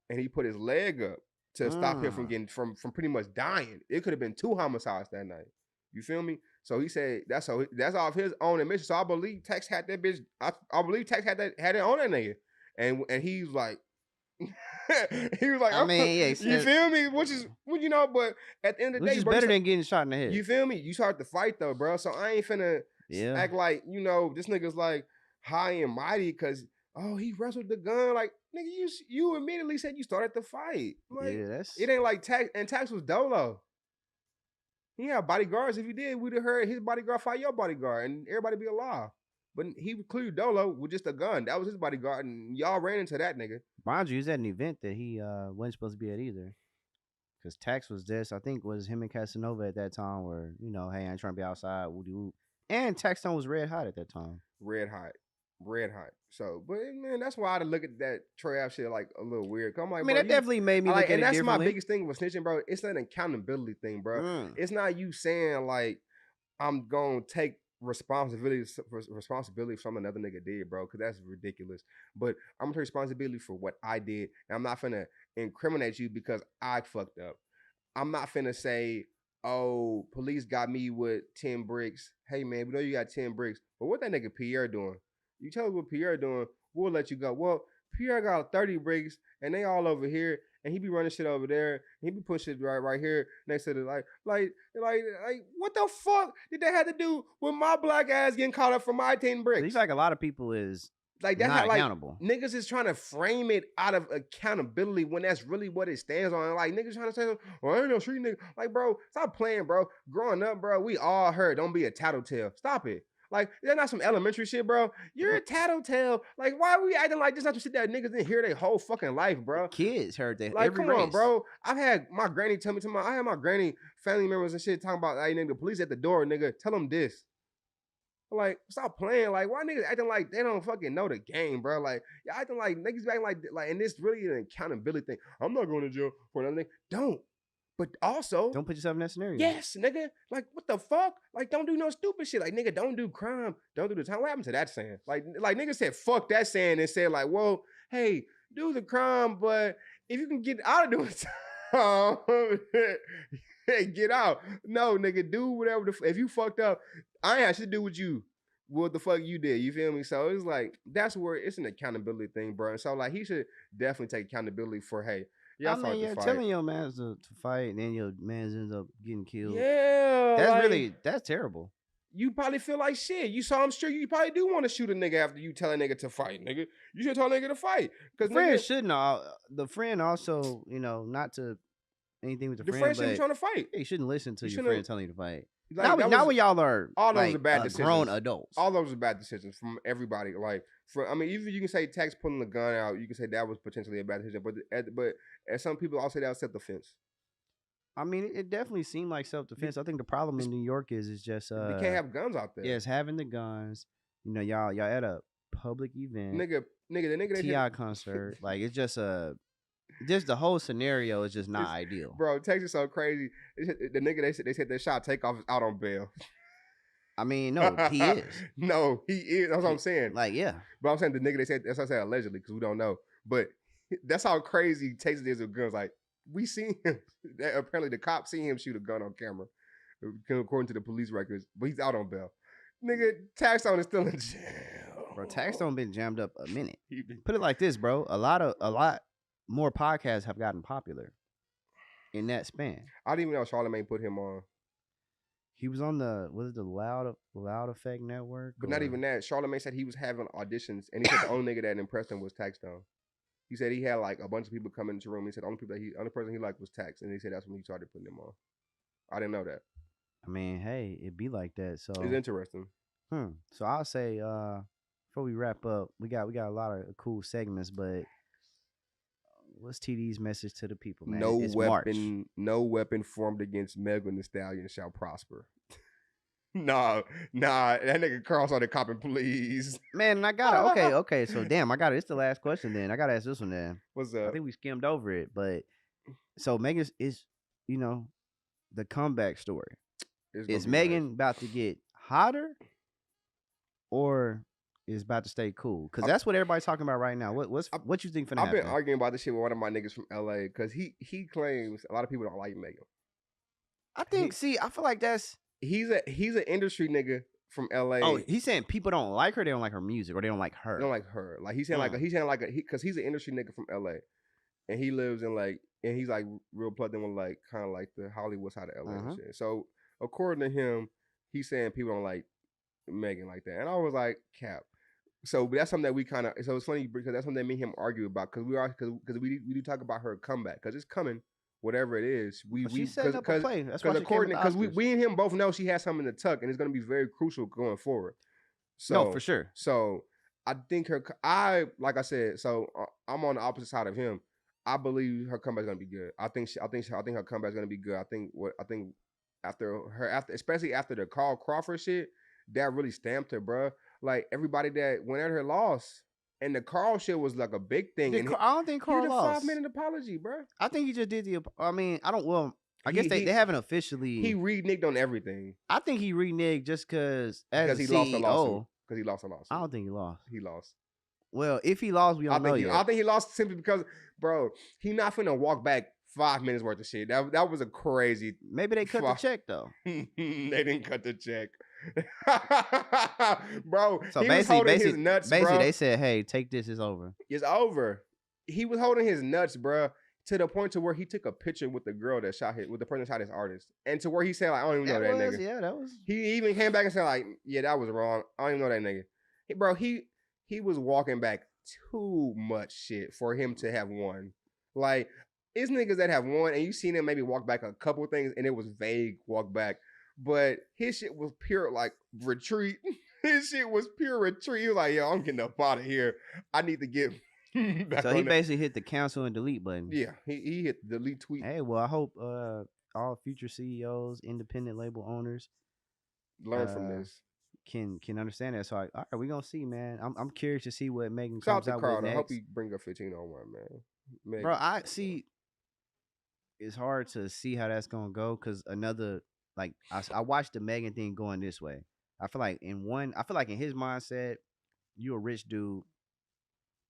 and he put his leg up to stop him from getting from pretty much dying. It could have been 2 homicides that night. You feel me? So he said that's off his own admission. So I believe Tex had that bitch. I believe Tex had it on that nigga, and he was like, he was like, I mean, yeah, you feel me? Which is, you know, but at the end of the day, it's better than getting shot in the head. You feel me? You start the fight though, bro. So I ain't finna act like this nigga's like high and mighty because he wrestled the gun. Like nigga, you immediately said you started the fight. Like it ain't like Tex, and Tex was dolo. He had bodyguards. If he did, we'd have heard his bodyguard fight your bodyguard and everybody be alive. But he was clearly dolo with just a gun. That was his bodyguard, and y'all ran into that nigga. Mind you, he was at an event that he wasn't supposed to be at either. Because Tax was I think was him and Casanova at that time where, hey, I ain't trying to be outside. Woo-de-woo. And Taxstone was red hot at that time. Red hot. So, but man, that's why I had to look at that Troy Ave shit like a little weird. I'm like, that definitely made me look at it differently. And that's my biggest thing with snitching, bro. It's an accountability thing, bro. It's not you saying like I'm gonna take responsibility from another nigga did, bro, because that's ridiculous. But I'm gonna take responsibility for what I did, and I'm not finna incriminate you because I fucked up. I'm not finna say, oh, police got me with 10 bricks. Hey man, we know you got 10 bricks, but what that nigga Pierre doing? You tell me what Pierre doing, we'll let you go. Well, Pierre got 30 bricks, and they all over here, and he be running shit over there, and he be pushing shit right here next to the like what the fuck did that have to do with my black ass getting caught up for my 10 bricks? It's like a lot of people is like that's not accountable. Niggas is trying to frame it out of accountability when that's really what it stands on. Like niggas trying to say, I ain't no street nigga. Like, bro, stop playing, bro. Growing up, bro, we all heard, don't be a tattletale. Stop it. Like, that's not some elementary shit, bro. You're a tattletale. Like, why are we acting like this? Not some shit that niggas didn't hear their whole fucking life, bro. Kids heard that. Like, come on, bro. I've had my granny tell me, I had my granny family members and shit talking about, hey, nigga, the police at the door, nigga. Tell them this. Like, stop playing. Like, why niggas acting like they don't fucking know the game, bro? Like, y'all acting like niggas acting like, and this really an accountability thing. I'm not going to jail for another nigga. Don't. But also, don't put yourself in that scenario. Yes, nigga. Like, what the fuck? Like, don't do no stupid shit. Like, nigga, don't do crime. Don't do the time. What happened to that saying? Like niggas said, fuck that saying and said, like, well, hey, do the crime, but if you can get out of doing time, hey, get out. No, nigga, do whatever if you fucked up, I ain't have to do with you. What the fuck you did, you feel me? So it's like, that's where it's an accountability thing, bro. And so, like, he should definitely take accountability for, hey, I mean, you're telling your mans to fight, and then your mans ends up getting killed. Yeah, that's terrible. You probably feel like shit. I'm sure you probably do want to shoot a nigga after you tell a nigga to fight, nigga. You should tell a nigga to fight. Because friend shouldn't. The friend also, not to anything with the friend. The friend shouldn't be trying to fight. You shouldn't listen to your friend telling you to fight. Like, now when y'all are all those are bad decisions. Grown adults. All those are bad decisions from everybody. Like, even you can say Tex pulling the gun out. You can say that was potentially a bad decision. But as some people also say that was self-defense. I mean, it definitely seemed like self-defense. I think the problem in New York is just you can't have guns out there. Yes, having the guns. Y'all at a public event. The nigga T.I. concert. Like, it's just the whole scenario is just not ideal. Bro, Texas is so crazy. The nigga they said that shot Takeoff is out on bail. I mean, no, he is. No, he is. That's what I'm saying. Like, yeah. But I'm saying the nigga they said, that's what I said allegedly because we don't know. But that's how crazy Texas is with guns. Like, we seen him. Apparently the cops seen him shoot a gun on camera, according to the police records. But he's out on bail. Nigga, Taxstone is still in jail. Bro, Taxstone been jammed up a minute. Put it like this, bro. A lot more podcasts have gotten popular in that span. I didn't even know Charlamagne put him on. He was on the Loud Effect Network? But not even that. Charlamagne said he was having auditions, and he said the only nigga that impressed him was Taxstone. He said he had like a bunch of people come into the room. He said the only person he liked was Tax, and he said that's when he started putting him on. I didn't know that. I mean, hey, it be like that. So it's interesting. So I'll say before we wrap up, we got a lot of cool segments, but what's TD's message to the people, man? No weapon formed against Megan Thee Stallion shall prosper. Nah, that nigga Carl started copping, please. Man, and I got it. Okay. So damn, I got it. It's the last question. Then I gotta ask this one. Then What's I up? think we skimmed over it, but so Megan is, the comeback story. Is Megan about to get hotter, or is about to stay cool? Because that's what everybody's talking about right now. What you think finna happen? I've been arguing about this shit with one of my niggas from LA because he claims a lot of people don't like Megan. I think. I feel like that's he's an industry nigga from LA. Oh, he's saying people don't like her. They don't like her music, or they don't like her. They don't like her. Like he's saying because he's an industry nigga from LA, and he lives in and he's like real plugged in with like kind of like the Hollywood side of LA and shit. So according to him, he's saying people don't like Megan like that, and I was like, cap. So but that's something that we kind of. So it's funny because that's something that me and him argue about because we do talk about her comeback because it's coming. Whatever it is, we setting up a play. That's why because we and him both know she has something to tuck, and it's going to be very crucial going forward. So no, for sure. So I think like I said, so I'm on the opposite side of him. I believe her comeback is going to be good. I think her comeback is going to be good. I think after especially after the Carl Crawford shit, that really stamped her, bro. Like everybody that went at her lost. And the Carl shit was like a big thing. I don't think Carl lost. He did a 5-minute apology, bro. I think he just did I guess they haven't officially. He reneged on everything. I think he reneged just because he lost a lawsuit. Because he lost a lawsuit. I don't think he lost. He lost. Well, if he lost, we don't know yet. I think he lost simply because, bro, he not finna walk back 5 minutes worth of shit. That was a crazy. Maybe they cut the check though. They didn't cut the check. Bro, so he was holding his nuts, basically, bro. They said, hey, take this, it's over. It's over. He was holding his nuts, bro, to the point to where he took a picture with the girl that with the person that shot his artist. And to where he said, like, I don't even know that nigga. Yeah, that was. He even came back and said, like, yeah, that was wrong. I don't even know that nigga. Bro, he was walking back too much shit for him to have won. Like, it's niggas that have won, and you seen him maybe walk back a couple things, and it was vague walk back. But his shit was pure, like, retreat. His shit was pure retreat. He was like, yo, I'm getting up out of here. I need to get back. So he basically hit the cancel and delete button. Yeah, he hit the delete tweet. Hey, well, I hope all future CEOs, independent label owners learn from this. Can understand that. So, all right, we're going to see, man. I'm curious to see what Megan comes out Carl, with next. I hope he bring up 15-01, man. Megan. Bro, I see. It's hard to see how that's going to go because like I watched the Megan thing going this way. I feel like in his mindset, you a rich dude.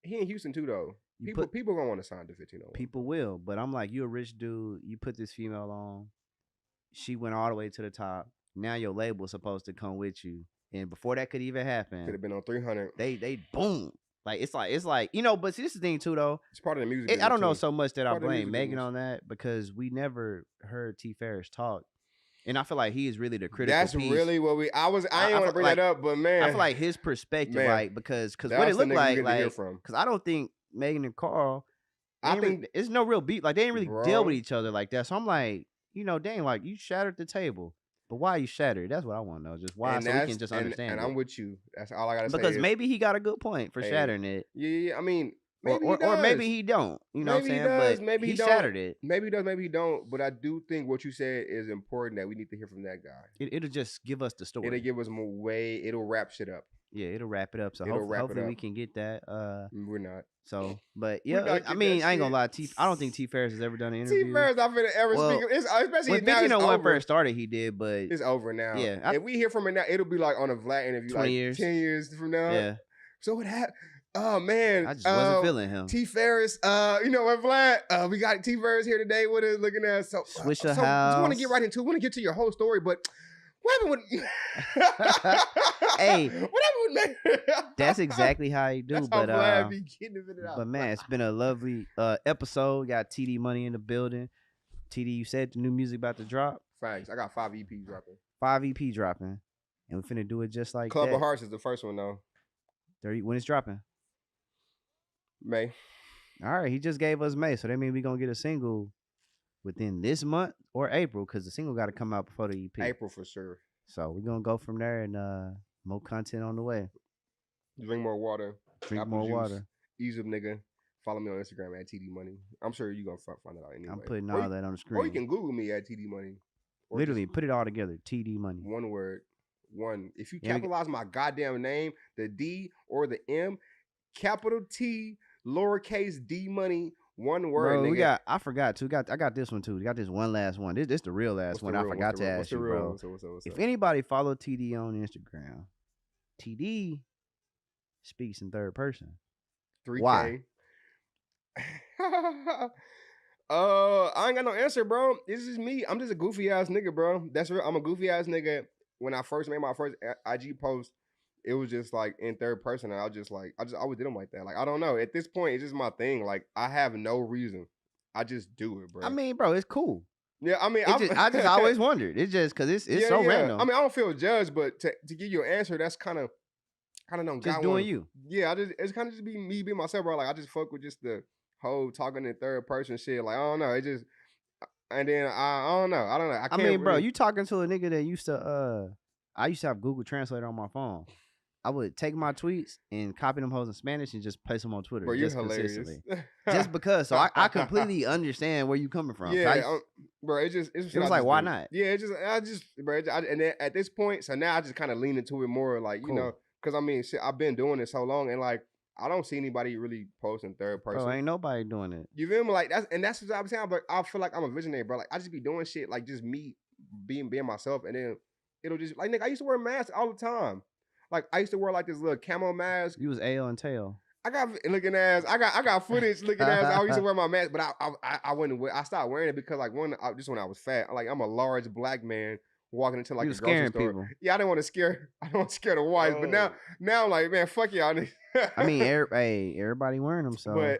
He in Houston too though. People gonna want to sign to 15-01. People will, but I'm like, you a rich dude. You put this female on. She went all the way to the top. Now your label's supposed to come with you, and before that could even happen, could have been on 300. They boom. Like it's like but see, this is the thing too though. It's part of the music. I don't know so much that I blame Megan on that because we never heard T Ferris talk. And I feel like he is really the critical piece. That's really what I didn't want to bring that up, but man. I feel like his perspective, like, because what it looked like, because I don't think Megan and Carl, it's no real beat. Like, they didn't really deal with each other like that. So I'm like, dang, like, you shattered the table. But why you shattered? That's what I want to know. Just why, so we can just understand and it. I'm with you. That's all I got to say. Because maybe he got a good point for shattering it. Yeah, I mean, or maybe he don't. You know what I'm saying? But maybe he shattered it. Maybe he does, maybe he don't. But I do think what you said is important that we need to hear from that guy. It'll just give us the story. It'll give us more way. It'll wrap shit up. Yeah, it'll wrap it up. So hopefully we can get that. We're not. So, but yeah, I mean, I ain't gonna lie. I don't think T Ferris has ever done an interview. T Ferris, not gonna ever speak. Especially when now. 15-01 first started, he did, but it's over now. Yeah, if we hear from him now, it'll be like on a Vlad interview, 20 like years. 10 years from now. Yeah. So what happened? Oh man, I just wasn't feeling him. T Ferris, you know what, Vlad? We got T Ferris here today with us, looking at so. Swisher House. I want to get right into it. I want to get to your whole story, but. What happened with? Hey, what happened with? That's exactly how you do. That's but how Vlad be getting it out. But man, it's been a lovely episode. Got TDMoney in the building. TD, you said the new music about to drop. Facts. I got 5 EPs dropping. 5 EP dropping, and we finna do it just like Club that. of Hearts is the first one though. When it's dropping? May. All right, he just gave us May, so that means we gonna get a single within this month or April, because the single got to come out before the EP. April for sure. So we're gonna go from there, and more content on the way. Drink more water. Drink more water. Ease up, nigga. Follow me on Instagram at TDMoney. I'm sure you're gonna find it out anyway. I'm putting all that on the screen. Or you can Google me at TDMoney. Literally, put it all together. TDMoney. One word. one. If you Yeah, capitalize my goddamn name, the D or the M, capital T, lowercase D money, one word, bro, nigga. I forgot too. I got this one too. We got this one last one. This the real last one. I forgot to ask you, bro. If anybody follow TD on Instagram, TD speaks in third person. 3K. Why? I ain't got no answer, bro. This is me. I'm just a goofy ass nigga, bro. That's real. I'm a goofy ass nigga. When I first made my first IG post, it was just like in third person. And I always did them like that. Like, I don't know. At this point, it's just my thing. Like, I have no reason. I just do it, bro. I mean, bro, it's cool. Yeah, I mean, I just always wondered. It's just because it's so random. I mean, I don't feel judged, but to give you an answer, that's kind of don't just doing you. Yeah, it's kind of just be me being myself, bro. Like, I just fuck with just the whole talking in third person shit. Like, I don't know. It just, and then I don't know. I can't mean, bro, you talking to a nigga that used to I used to have Google Translator on my phone. I would take my tweets and copy them hoes in Spanish and just place them on Twitter. Bro, you're hilarious. Just because. So I completely understand where you coming from. Yeah, bro, it was like, why not? Yeah, bro, and then at this point, so now I just kind of lean into it more, like, you know, because I mean, shit, I've been doing it so long, and like, I don't see anybody really posting third person. Bro, ain't nobody doing it. You feel me? Like, that's what I'm saying. But I feel like I'm a visionary, bro. Like, I just be doing shit, like, just me being myself, and then it'll just, like, nigga, I used to wear masks all the time. Like, I used to wear like this little camo mask. You was AO and tail. I got looking ass. I got footage looking ass. I used to wear my mask, but I wouldn't wear. I stopped wearing it because like just when I was fat. Like, I'm a large black man walking into like a grocery store. People. Yeah, I didn't want to scare. I don't want to scare the whites. But now I'm like, man, fuck y'all. I mean, everybody wearing them. So, but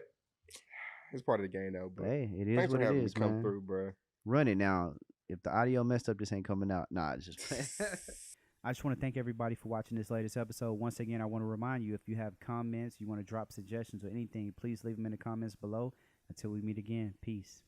it's part of the game though. But hey, it is what it is, man. Come through, bro. Run it now. If the audio messed up, this ain't coming out. Nah, it's just. I just want to thank everybody for watching this latest episode. Once again, I want to remind you, if you have comments, you want to drop suggestions or anything, please leave them in the comments below. Until we meet again, peace.